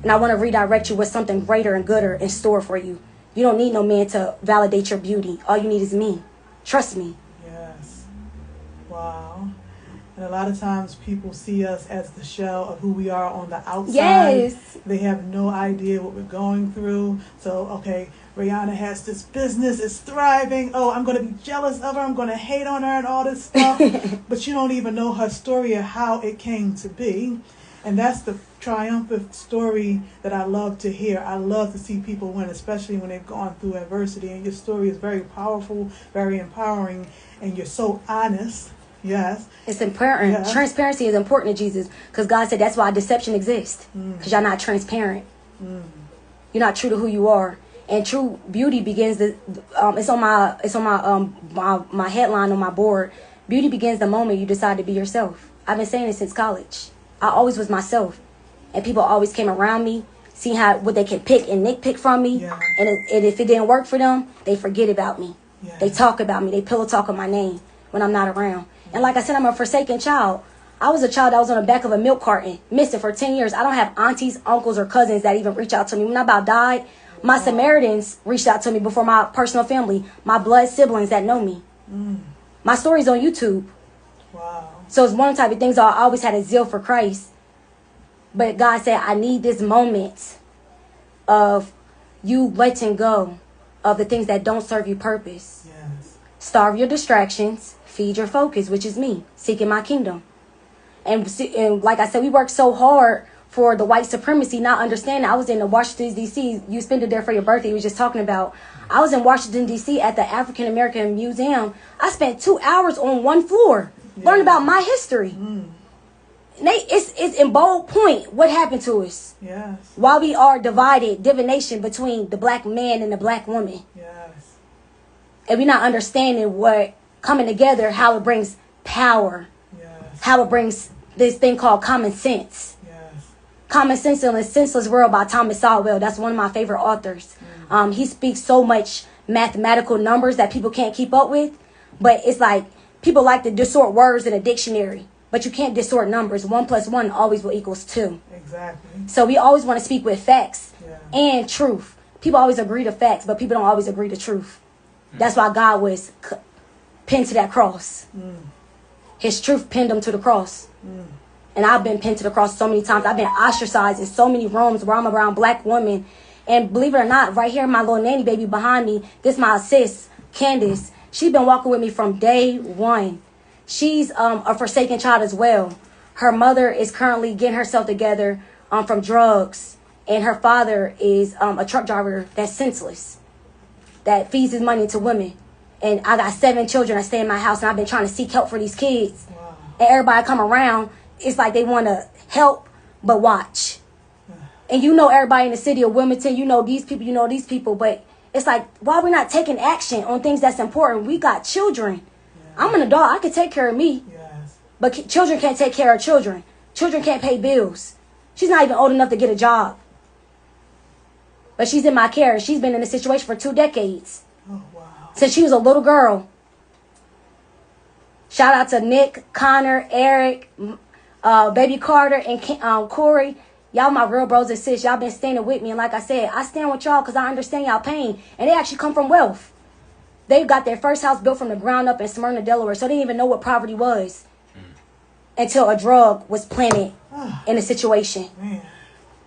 And I want to redirect you with something greater and gooder in store for you. You don't need no man to validate your beauty. All you need is me. Trust me. Yes. Wow. And a lot of times people see us as the shell of who we are on the outside. Yes. They have no idea what we're going through. So, okay, Rihanna has this business, it's thriving. Oh, I'm going to be jealous of her. I'm going to hate on her and all this stuff. But you don't even know her story of how it came to be. And that's the triumphant story that I love to hear. I love to see people win, especially when they've gone through adversity. And your story is very powerful, very empowering, and you're so honest. Yes. It's important. Yeah. Transparency is important to Jesus, because God said that's why deception exists, because y'all not transparent. You're not true to who you are. And true beauty begins it's on my headline on my board. Beauty begins the moment you decide to be yourself. I've been saying it since college. I always was myself, and people always came around me, seeing what they can pick and nitpick from me. Yeah. And if it didn't work for them, they forget about me. Yeah. They talk about me. They pillow talk on my name when I'm not around. And like I said, I'm a forsaken child. I was a child that was on the back of a milk carton, missing for 10 years. I don't have aunties, uncles, or cousins that even reach out to me. When I about died, my Samaritans reached out to me before my personal family, my blood siblings that know me. My story's on YouTube. Wow. So it's one type of things I always had a zeal for Christ. But God said, I need this moment of you letting go of the things that don't serve you purpose. Yes. Starve your distractions, feed your focus, which is me, seeking my kingdom. And like I said, we work so hard for the white supremacy, not understanding. I was in the Washington, D.C. You spent it there for your birthday. You were just talking about. I was in Washington, D.C. at the African American Museum. I spent 2 hours on one floor learning about my history. It's in bold point what happened to us. Yes. Why we are divided, divination between the black man and the black woman. Yes. And we're not understanding what coming together, how it brings power. Yes. How it brings this thing called common sense. Yes. Common Sense in a Senseless World by Thomas Sowell. That's one of my favorite authors. He speaks so much mathematical numbers that people can't keep up with. But it's like people like to distort words in a dictionary. But you can't distort numbers. 1 + 1 always will equals 2. Exactly. So we always want to speak with facts and truth. People always agree to facts, but people don't always agree to truth. That's why God was pinned to that cross. His truth pinned him to the cross. And I've been pinned to the cross so many times. I've been ostracized in so many rooms where I'm around black women. And believe it or not, right here, my little nanny baby behind me, this my sis, Candace. She's been walking with me from day one. She's a forsaken child as well. Her mother is currently getting herself together from drugs. And her father is a truck driver that's senseless, that feeds his money to women. And I got 7 children that stay in my house, and I've been trying to seek help for these kids. Wow. And everybody come around, it's like they want to help, but watch. And you know everybody in the city of Wilmington, you know these people, but it's like, why we not taking action on things that's important? We got children. Yeah. I'm an adult. I can take care of me. Yes. But children can't take care of children. Children can't pay bills. She's not even old enough to get a job. But she's in my care. She's been in this situation for 2 decades. Oh, wow. Since she was a little girl. Shout out to Nick, Connor, Eric, Baby Carter, and Corey. Y'all my real bros and sis. Y'all been standing with me. And like I said, I stand with y'all because I understand y'all pain. And they actually come from wealth. They got their first house built from the ground up in Smyrna, Delaware. So they didn't even know what poverty was. Until a drug was planted in a situation. Man.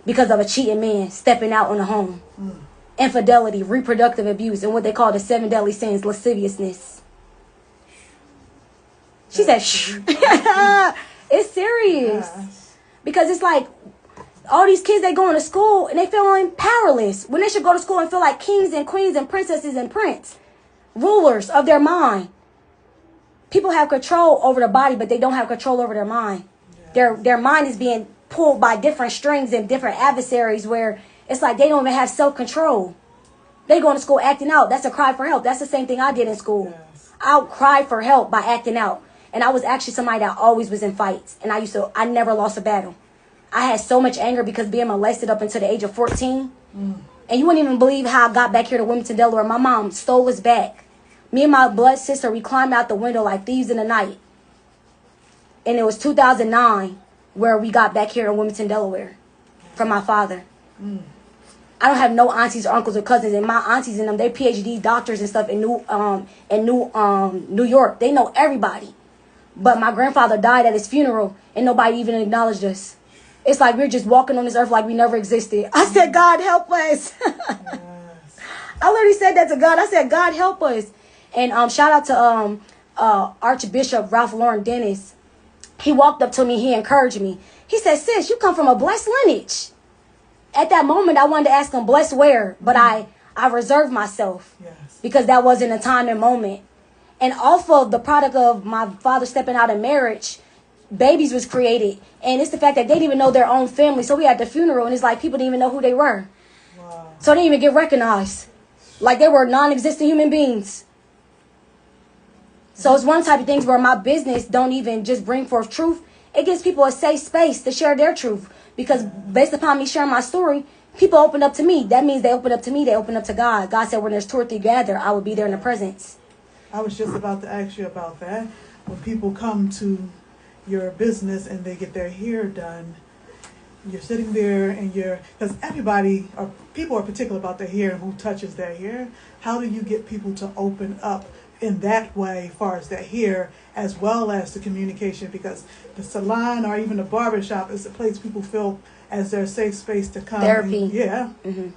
Because of a cheating man stepping out on the home. Infidelity, reproductive abuse, and what they call the 7 deadly sins, lasciviousness. She said, shh. It's serious. Yes. Because it's like, all these kids, they going to school and they feeling powerless when they should go to school and feel like kings and queens and princesses and prince, rulers of their mind. People have control over the body, but they don't have control over their mind. Yes. Their mind is being pulled by different strings and different adversaries where it's like they don't even have self-control. They going to school acting out. That's a cry for help. That's the same thing I did in school. Yes. I cried for help by acting out. And I was actually somebody that always was in fights. And I never lost a battle. I had so much anger because being molested up until the age of 14. And you wouldn't even believe how I got back here to Wilmington, Delaware. My mom stole us back. Me and my blood sister, we climbed out the window like thieves in the night. And it was 2009 where we got back here in Wilmington, Delaware from my father. I don't have no aunties or uncles or cousins. And my aunties and them, they're PhD doctors and stuff in New York. They know everybody. But my grandfather died at his funeral and nobody even acknowledged us. It's like we're just walking on this earth like we never existed. I said, God, help us. Yes. I literally said that to God. I said, God, help us. And shout out to Archbishop Ralph Lauren Dennis. He walked up to me. He encouraged me. He said, sis, you come from a blessed lineage. At that moment, I wanted to ask him, blessed where? But I reserved myself. Yes. Because that wasn't a time and moment. And off of the product of my father stepping out of marriage, babies was created. And it's the fact that they didn't even know their own family. So we had the funeral and it's like people didn't even know who they were. Wow. So they didn't even get recognized. Like they were non-existent human beings. So it's one type of things where my business don't even just bring forth truth. It gives people a safe space to share their truth. Because based upon me sharing my story, people open up to me. That means they open up to me. They open up to God. God said when there's 2 or 3 gathered, I will be there in the presence. I was just about to ask you about that. When people come to your business and they get their hair done, you're sitting there and because people are particular about their hair and who touches their hair. How do you get people to open up in that way as far as their hair as well as the communication? Because the salon or even the barbershop is a place people feel as their safe space to come. Therapy. Mm-hmm.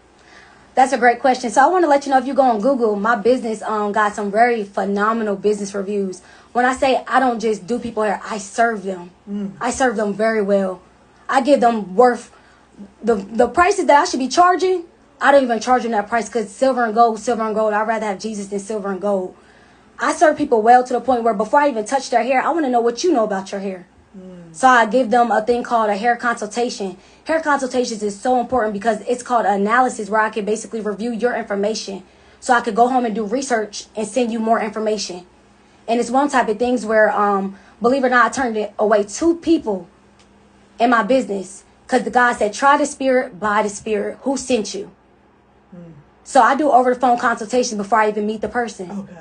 That's a great question. So I want to let you know, if you go on Google, my business got some very phenomenal business reviews. When I say I don't just do people hair, I serve them. I serve them very well. I give them worth the prices that I should be charging. I don't even charge them that price because silver and gold. I'd rather have Jesus than silver and gold. I serve people well to the point where before I even touch their hair, I want to know what you know about your hair. So I give them a thing called a hair consultation. Hair consultations is so important because it's called analysis, where I can basically review your information. So I could go home and do research and send you more information. And it's one type of things where, believe it or not, I turned away 2 people in my business because the guy said, try the spirit, buy the spirit. Who sent you? So I do over the phone consultation before I even meet the person. Okay.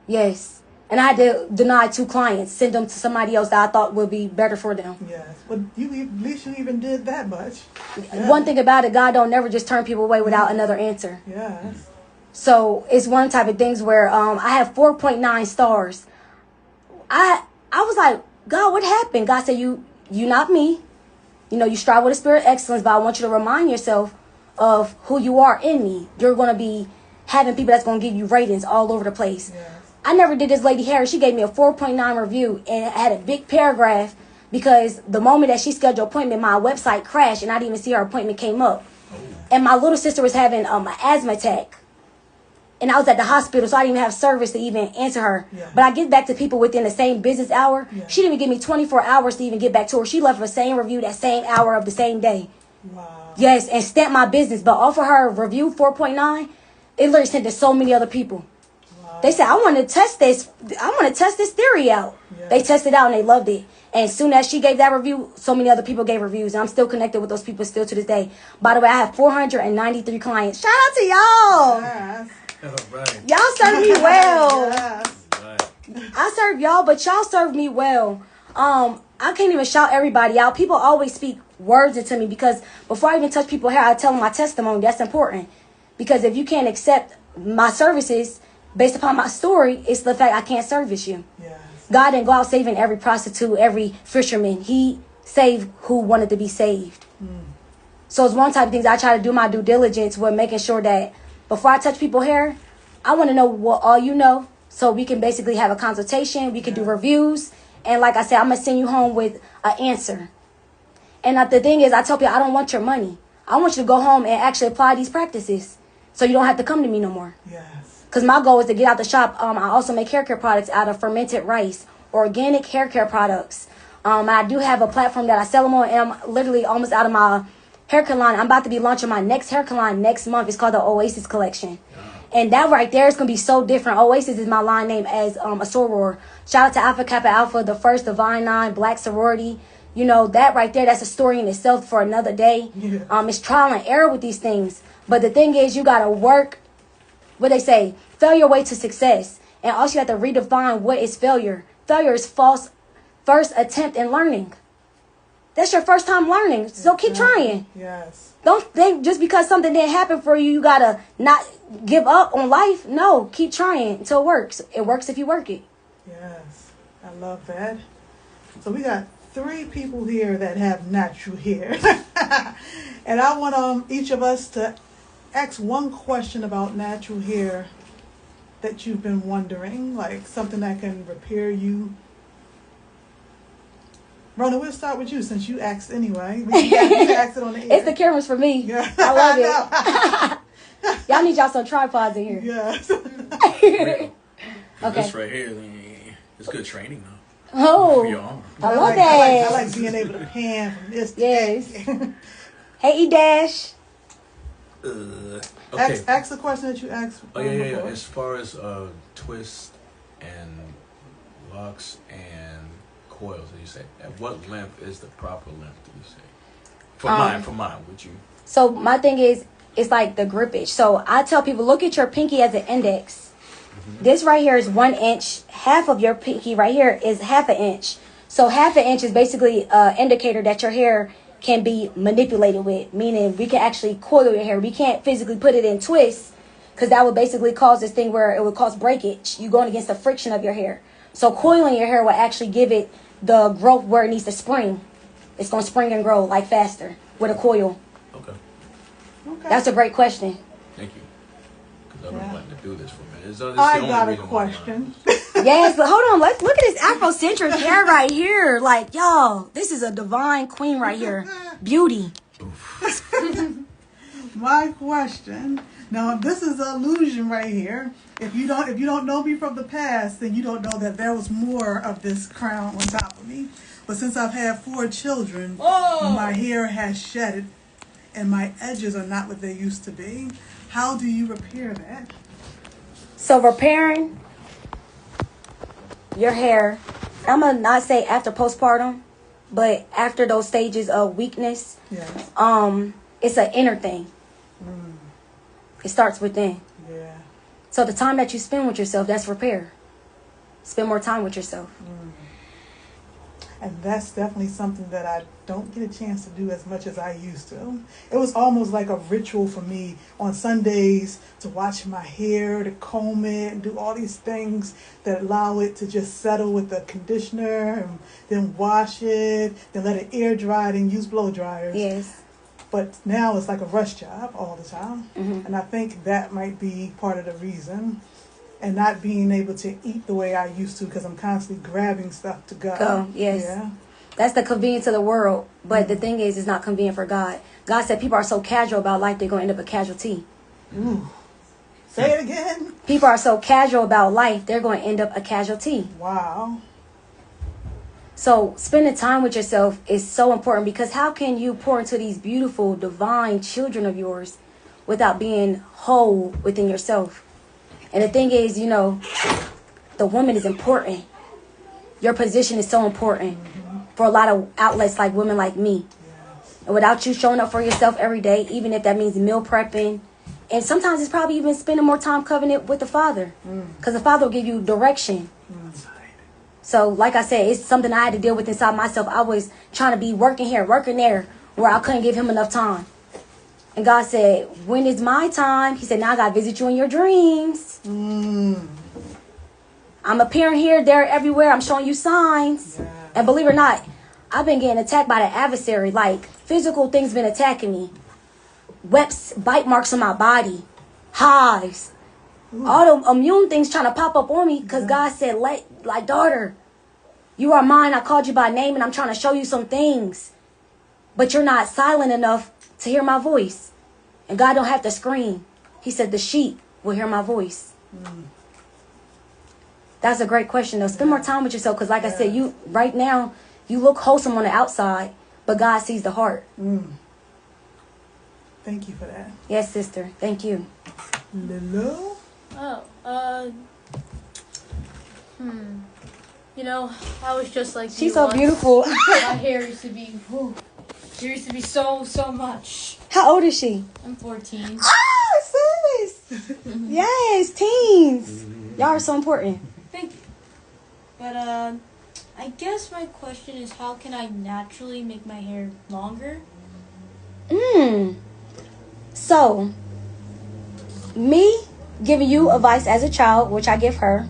Yes. And I had to deny 2 clients, send them to somebody else that I thought would be better for them. Yes. But at least you even did that much. Yeah. One thing about it, God don't never just turn people away without another answer. Yes. So it's one type of things where I have 4.9 stars. I was like, God, what happened? God said, you you not me. You know, you strive with a spirit of excellence, but I want you to remind yourself of who you are in me. You're going to be having people that's going to give you ratings all over the place. Yes. I never did this lady hair. She gave me a 4.9 review and had a big paragraph because the moment that she scheduled an appointment, my website crashed and I didn't even see her appointment came up. Oh. And my little sister was having an asthma attack. And I was at the hospital, so I didn't even have service to even answer her. Yeah. But I get back to people within the same business hour. Yeah. She didn't even give me 24 hours to even get back to her. She left the same review that same hour of the same day. Wow. Yes, and stamped my business. But off of her review, 4.9, it literally sent to so many other people. Wow. They said, I want to test this. I want to test this theory out. Yeah. They tested it out and they loved it. And as soon as she gave that review, so many other people gave reviews. And I'm still connected with those people still to this day. By the way, I have 493 clients. Shout out to y'all. Yes. All right. Y'all serve me well. Yes. Right. I serve y'all, but y'all serve me well. I can't even shout everybody out. People always speak words into me because before I even touch people's hair, I tell them my testimony. That's important. Because if you can't accept my services based upon my story, it's the fact I can't service you. Yes. God didn't go out saving every prostitute, every fisherman. He saved who wanted to be saved. So it's one type of things I try to do my due diligence with making sure that before I touch people's hair, I want to know what all you know so we can basically have a consultation. We can do reviews. And like I said, I'm going to send you home with an answer. And the thing is, I tell people I don't want your money. I want you to go home and actually apply these practices so you don't have to come to me no more. Yes. Because my goal is to get out the shop. I also make hair care products out of fermented rice, organic hair care products. And I do have a platform that I sell them on, and I'm literally almost out of my hair care line. I'm about to be launching my next hair care line next month. It's called the Oasis Collection. And that right there is going to be so different. Oasis is my line name as a soror. Shout out to Alpha Kappa Alpha, the first Divine Nine, Black sorority. You know, that right there, that's a story in itself for another day. Yeah. It's trial and error with these things. But the thing is, you got to work, what they say, fail your way to success. And also you have to redefine what is failure. Failure is false first attempt in learning. That's your first time learning. So keep trying. Yes. Don't think just because something didn't happen for you, you got to not give up on life. No, keep trying until it works. It works if you work it. Yes. I love that. So we got 3 people here that have natural hair. And I want each of us to ask one question about natural hair that you've been wondering, like something that can repair you. Rona, we'll start with you since you asked anyway. We can ask it on the air. It's the cameras for me. Yeah. I love it. Y'all need y'all some tripods in here. Yes. Okay. This right here, it's good training though. Oh, For your arm. I love that. I like being able to pan from this to Yes. that. Hey, E-Dash. Okay. Ask the question that you asked. Oh yeah. before. As far as twists and locks and coils, you say, at what length is the proper length? Do you say? For mine, would you? So my thing is, it's like the grippage. So I tell people, look at your pinky as an index. This right here is 1 inch. Half of your pinky right here is half an inch. So half an inch is basically an indicator that your hair can be manipulated with, meaning we can actually coil your hair. We can't physically put it in twists because that would basically cause this thing where it would cause breakage. You're going against the friction of your hair. So coiling your hair will actually give it the growth where it needs to spring. It's going to spring and grow like faster with a coil. Okay. That's a great question. Thank you. Because I've been wanting to do this for a minute. It's the I only got a reason why I'm question. Yes, but hold on. Let's look at this Afrocentric hair right here. Like, y'all, this is a divine queen right here. Beauty. My question. Now, this is an illusion right here. If you don't know me from the past, then you don't know that there was more of this crown on top of me. But since I've had 4 children, my hair has shedded, and my edges are not what they used to be. How do you repair that? So repairing your hair, I'm going to not say after postpartum, but after those stages of weakness, Yes. it's an inner thing. It starts within. Yeah. So the time that you spend with yourself, that's repair. Spend more time with yourself. And that's definitely something that I don't get a chance to do as much as I used to. It was almost like a ritual for me on Sundays to wash my hair, to comb it, and do all these things that allow it to just settle with the conditioner, and then wash it, then let it air dry, and use blow dryers. Yes. But now it's like a rush job all the time. Mm-hmm. And I think that might be part of the reason. And not being able to eat the way I used to because I'm constantly grabbing stuff to go. Yes. Yeah. That's the convenience of the world. But the thing is, it's not convenient for God. God said people are so casual about life, they're going to end up a casualty. Ooh. Say it again. People are so casual about life, they're going to end up a casualty. Wow. So spending time with yourself is so important, because how can you pour into these beautiful, divine children of yours without being whole within yourself? And the thing is, you know, the woman is important. Your position is so important for a lot of outlets like women like me. And without you showing up for yourself every day, even if that means meal prepping, and sometimes it's probably even spending more time covenant with the Father, because the Father will give you direction. So, like I said, it's something I had to deal with inside myself. I was trying to be working here, working there, where I couldn't give him enough time. And God said, when is my time? He said, now I got to visit you in your dreams. I'm appearing here, there, everywhere. I'm showing you signs. Yeah. And believe it or not, I've been getting attacked by the adversary. Like, physical things been attacking me. Webs, bite marks on my body. Hives. All the immune things trying to pop up on me, because God said, like, daughter, you are mine. I called you by name, and I'm trying to show you some things. But you're not silent enough to hear my voice. And God don't have to scream. He said the sheep will hear my voice. That's a great question, though. Spend more time with yourself, because like I said, you right now, you look wholesome on the outside, but God sees the heart. Thank you for that. Yes, sister. Thank you. Lilo? You know, I was just like she's so beautiful. My hair used to be, there used to be so much. How old is she? I'm 14. Oh, sis. Yes, teens. Y'all are so important. Thank you. But, I guess my question is, how can I naturally make my hair longer? So, me giving you advice as a child, which I give her,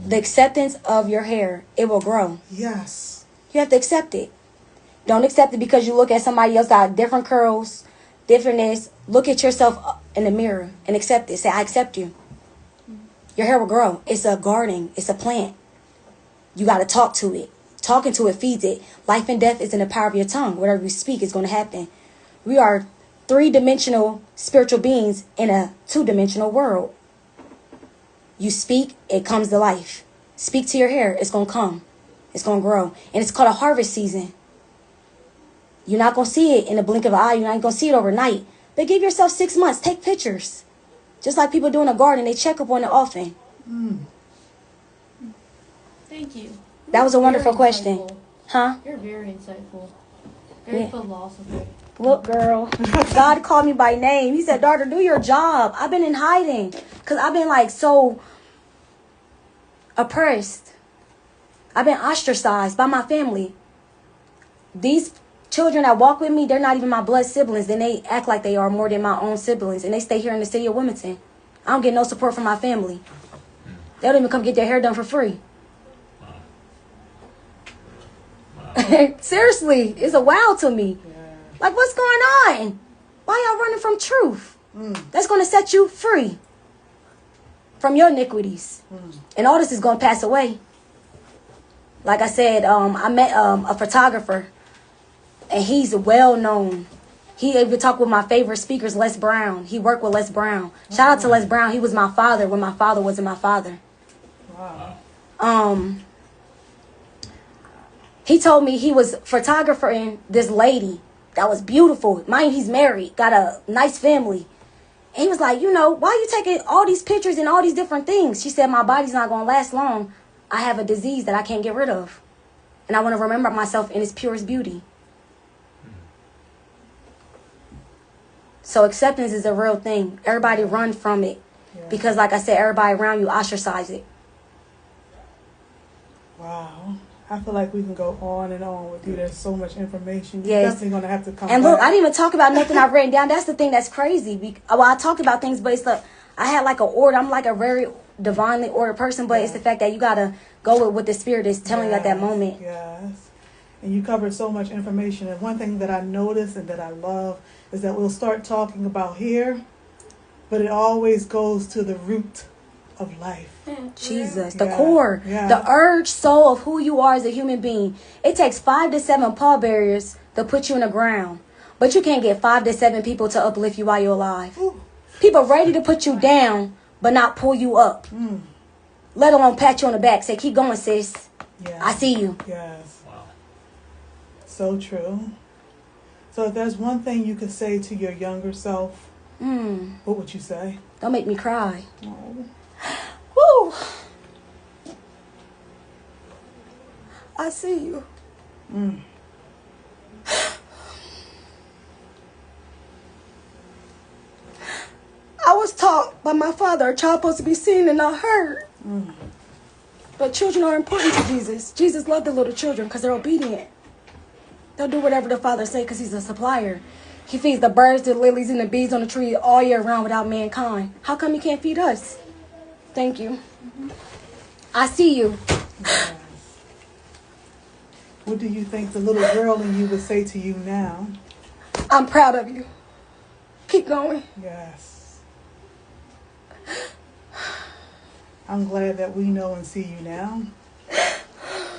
the acceptance of your hair, it will grow. Yes. You have to accept it. Don't accept it because you look at somebody else got different curls, differentness. Look at yourself in the mirror and accept it. Say, I accept you. Your hair will grow. It's a garden. It's a plant. You got to talk to it. Talking to it feeds it. Life and death is in the power of your tongue. Whatever you speak is going to happen. We are 3-dimensional spiritual beings in a 2-dimensional world. You speak, it comes to life. Speak to your hair, it's going to come. It's going to grow. And it's called a harvest season. You're not going to see it in the blink of an eye. You're not going to see it overnight. But give yourself 6 months. Take pictures. Just like people do in a garden, they check up on it often. Thank you. That was a wonderful question. Huh? You're very insightful. Very philosophical. Look, girl, God called me by name. He said, daughter, do your job. I've been in hiding because I've been like so oppressed. I've been ostracized by my family. These children that walk with me, they're not even my blood siblings. Then they act like they are more than my own siblings. And they stay here in the city of Wilmington. I don't get no support from my family. They don't even come get their hair done for free. Seriously, it's a wow to me. Like, what's going on? Why y'all running from truth? That's going to set you free from your iniquities. And all this is going to pass away. Like I said, I met a photographer, and he's well known. He even talked with my favorite speakers, Les Brown. He worked with Les Brown. Shout out to Les Brown. He was my father when my father wasn't my father. Wow. He told me he was photographing this lady that was beautiful. Mind, he's married, got a nice family. And he was like, you know, why are you taking all these pictures and all these different things? She said, my body's not going to last long. I have a disease that I can't get rid of. And I want to remember myself in its purest beauty. So acceptance is a real thing. Everybody run from it. Because like I said, everybody around you ostracize it. Wow. I feel like we can go on and on with you. There's so much information. You're Yes. definitely going to have to come And back. look, I didn't even talk about nothing I've written down. That's the thing that's crazy. Well, I talked about things, but it's like I had like an order. I'm like a very divinely ordered person, but it's the fact that you got to go with what the Spirit is telling you at that moment. Yes. And you covered so much information. And one thing that I noticed and that I love is that we'll start talking about here, but it always goes to the root of life. Jesus, the core, the urge soul of who you are as a human being. It takes 5 to 7 pallbearers to put you in the ground, but you can't get 5 to 7 people to uplift you while you're alive. Ooh. People ready to put you down, but not pull you up. Let alone pat you on the back, say, keep going, sis. Yeah. I see you. Yes. Wow. So true. So if there's one thing you could say to your younger self, what would you say? Don't make me cry. Oh. Woo! I see you. I was taught by my father, a child supposed to be seen and not heard. But children are important to Jesus. Jesus loved the little children because they're obedient. They'll do whatever the Father say because he's a supplier. He feeds the birds, the lilies, and the bees on the tree all year round without mankind. How come he can't feed us? Thank you. I see you. Yes. What do you think the little girl in you would say to you now? I'm proud of you. Keep going. Yes. I'm glad that we know and see you now.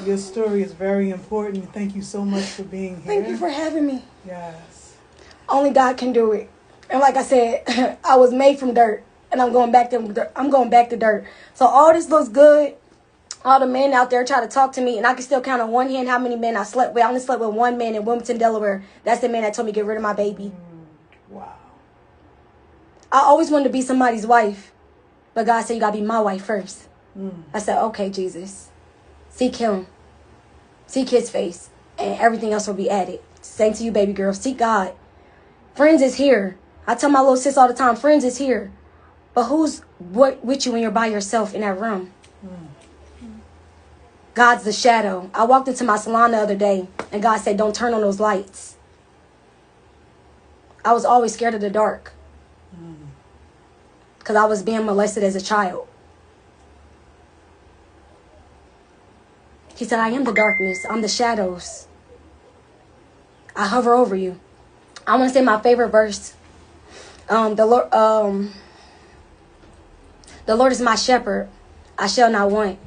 Your story is very important. Thank you so much for being here. Thank you for having me. Yes. Only God can do it. And like I said, I was made from dirt, and I'm going back to dirt. So all this looks good. All the men out there try to talk to me, and I can still count on one hand how many men I slept with. I only slept with one man in Wilmington, Delaware. That's the man that told me to get rid of my baby. Wow. I always wanted to be somebody's wife, but God said you gotta be my wife first. I said, okay, Jesus. Seek him. Seek his face. And everything else will be added. Same to you, baby girl. Seek God. Friends is here. I tell my little sis all the time, friends is here. But who's with you when you're by yourself in that room? God's the shadow. I walked into my salon the other day, and God said, don't turn on those lights. I was always scared of the dark. Because I was being molested as a child. He said, I am the darkness. I'm the shadows. I hover over you. I want to say my favorite verse. The Lord is my shepherd. I shall not want.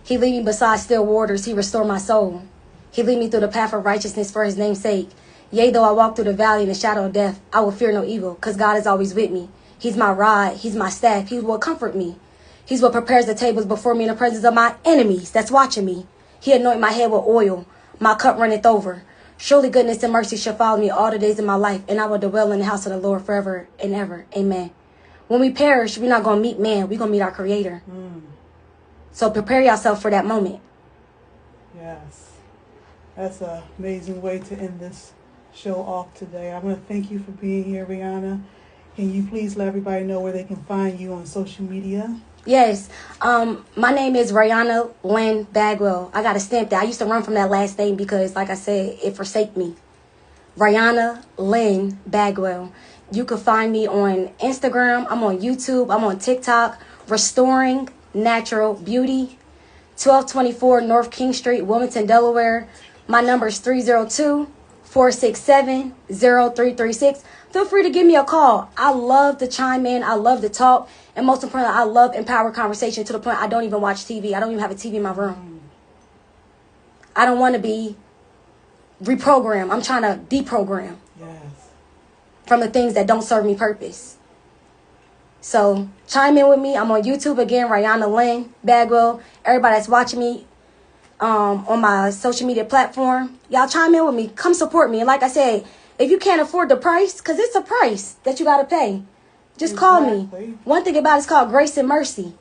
He lead me beside still waters. He restore my soul. He lead me through the path of righteousness for his name's sake. Yea, though I walk through the valley in the shadow of death, I will fear no evil, because God is always with me. He's my rod. He's my staff. He will comfort me. He's what prepares the tables before me in the presence of my enemies that's watching me. He anoint my head with oil. My cup runneth over. Surely goodness and mercy shall follow me all the days of my life, and I will dwell in the house of the Lord forever and ever. Amen. When we perish, we're not going to meet man. We're going to meet our Creator. So prepare yourself for that moment. Yes. That's an amazing way to end this show off today. I want to thank you for being here, Rihanna. Can you please let everybody know where they can find you on social media? Yes. My name is Rihanna Lynn Bagwell. I got to stamp that. I used to run from that last name because, like I said, it forsake me. Rihanna Lynn Bagwell. You can find me on Instagram. I'm on YouTube. I'm on TikTok. Restoring Natural Beauty. 1224 North King Street, Wilmington, Delaware. My number is 302-467-0336. Feel free to give me a call. I love to chime in. I love to talk. And most importantly, I love empowered conversation to the point I don't even watch TV. I don't even have a TV in my room. I don't want to be reprogrammed. I'm trying to deprogram from the things that don't serve me purpose. So chime in with me. I'm on YouTube again, Rihanna Lynn Bagwell. Everybody that's watching me on my social media platform, y'all chime in with me. Come support me. And like I said, if you can't afford the price, because it's a price that you got to pay, just call me. One thing about it's called grace and mercy.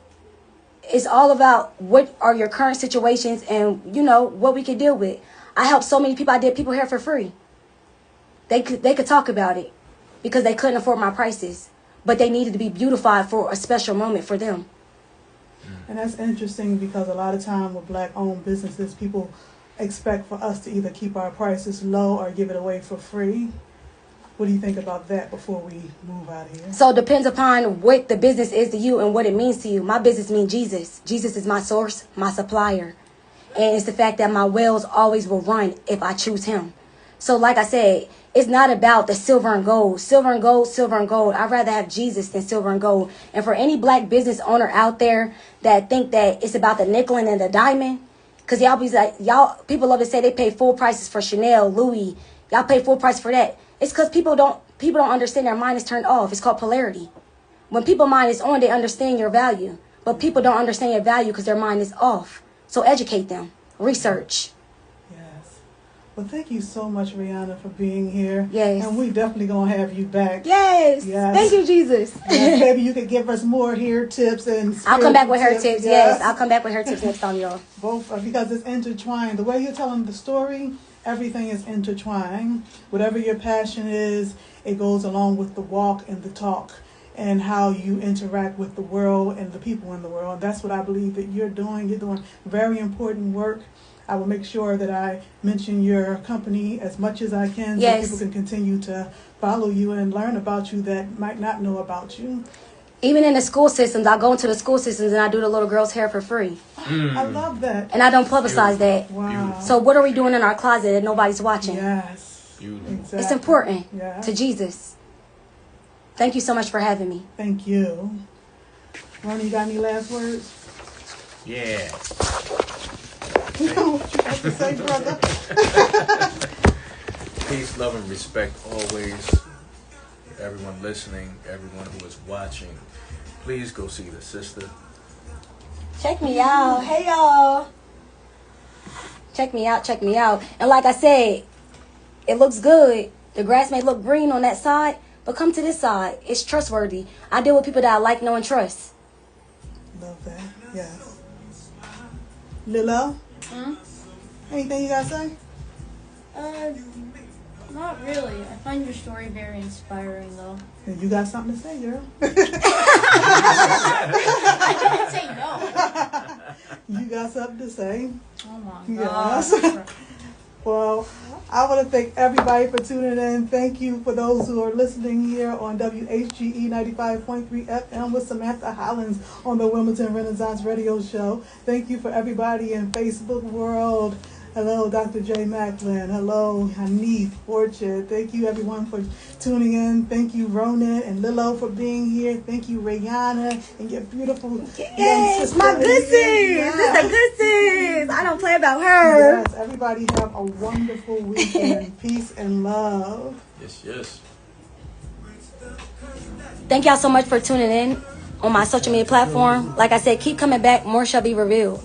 It's all about what are your current situations and, you know, what we can deal with. I helped so many people. I did people hair for free. They could talk about it because they couldn't afford my prices. But they needed to be beautified for a special moment for them. And that's interesting because a lot of time with black-owned businesses, people expect for us to either keep our prices low or give it away for free. What do you think about that before we move out of here? So it depends upon what the business is to you and what it means to you. My business means Jesus. Jesus is my source, my supplier. And it's the fact that my wells always will run if I choose him. So like I said, it's not about the silver and gold. Silver and gold, silver and gold. I'd rather have Jesus than silver and gold. And for any black business owner out there that think that it's about the nickel and the diamond, because y'all be like, people love to say they pay full prices for Chanel, Louis. Y'all pay full price for that. It's because people don't understand, their mind is turned off. It's called polarity. When people's mind is on, they understand your value. But people don't understand your value because their mind is off. So educate them. Research. Yes. Well, thank you so much, Rihanna, for being here. Yes. And we definitely going to have you back. Yes. Thank you, Jesus. Yes, maybe you could give us more hair tips and I'll come back with hair tips. Yes. I'll come back with hair tips next time, y'all. Both, because it's intertwined. The way you're telling the story, everything is intertwined. Whatever your passion is, it goes along with the walk and the talk and how you interact with the world and the people in the world. And that's what I believe that you're doing. You're doing very important work. I will make sure that I mention your company as much as I can so people can continue to follow you and learn about you that might not know about you. Even in the school systems, I go into the school systems and I do the little girls' hair for free. I love that. And I don't publicize that. Wow. So what are we doing in our closet that nobody's watching? Yes. Exactly. It's important to Jesus. Thank you so much for having me. Thank you. Ronnie, you got any last words? Yeah. What you got to say, brother? Peace, love, and respect always. Everyone listening, everyone who is watching, please go see the sister. Check me out. Hey, y'all. Check me out. Check me out. And like I said, it looks good. The grass may look green on that side, but come to this side. It's trustworthy. I deal with people that I like, know, and trust. Love that. Yes. Lilo? Anything you got to say? Not really. I find your story very inspiring, though. You got something to say, girl? I didn't say no. You got something to say? Oh my Yes. God. Well, I want to thank everybody for tuning in. Thank you for those who are listening here on WHGE 95.3 FM with Samantha Hollins on the Wilmington Renaissance Radio Show. Thank you for everybody in Facebook world. Hello, Dr. J. Macklin. Hello, Hanif, Orchard. Thank you, everyone, for tuning in. Thank you, Ronan and Lilo, for being here. Thank you, Rihanna, and your beautiful young sister. My good sis. Yes. This is a good sis. I don't play about her. Yes, everybody have a wonderful weekend. Peace and love. Yes. Thank y'all so much for tuning in on my social media platform. Like I said, keep coming back. More shall be revealed.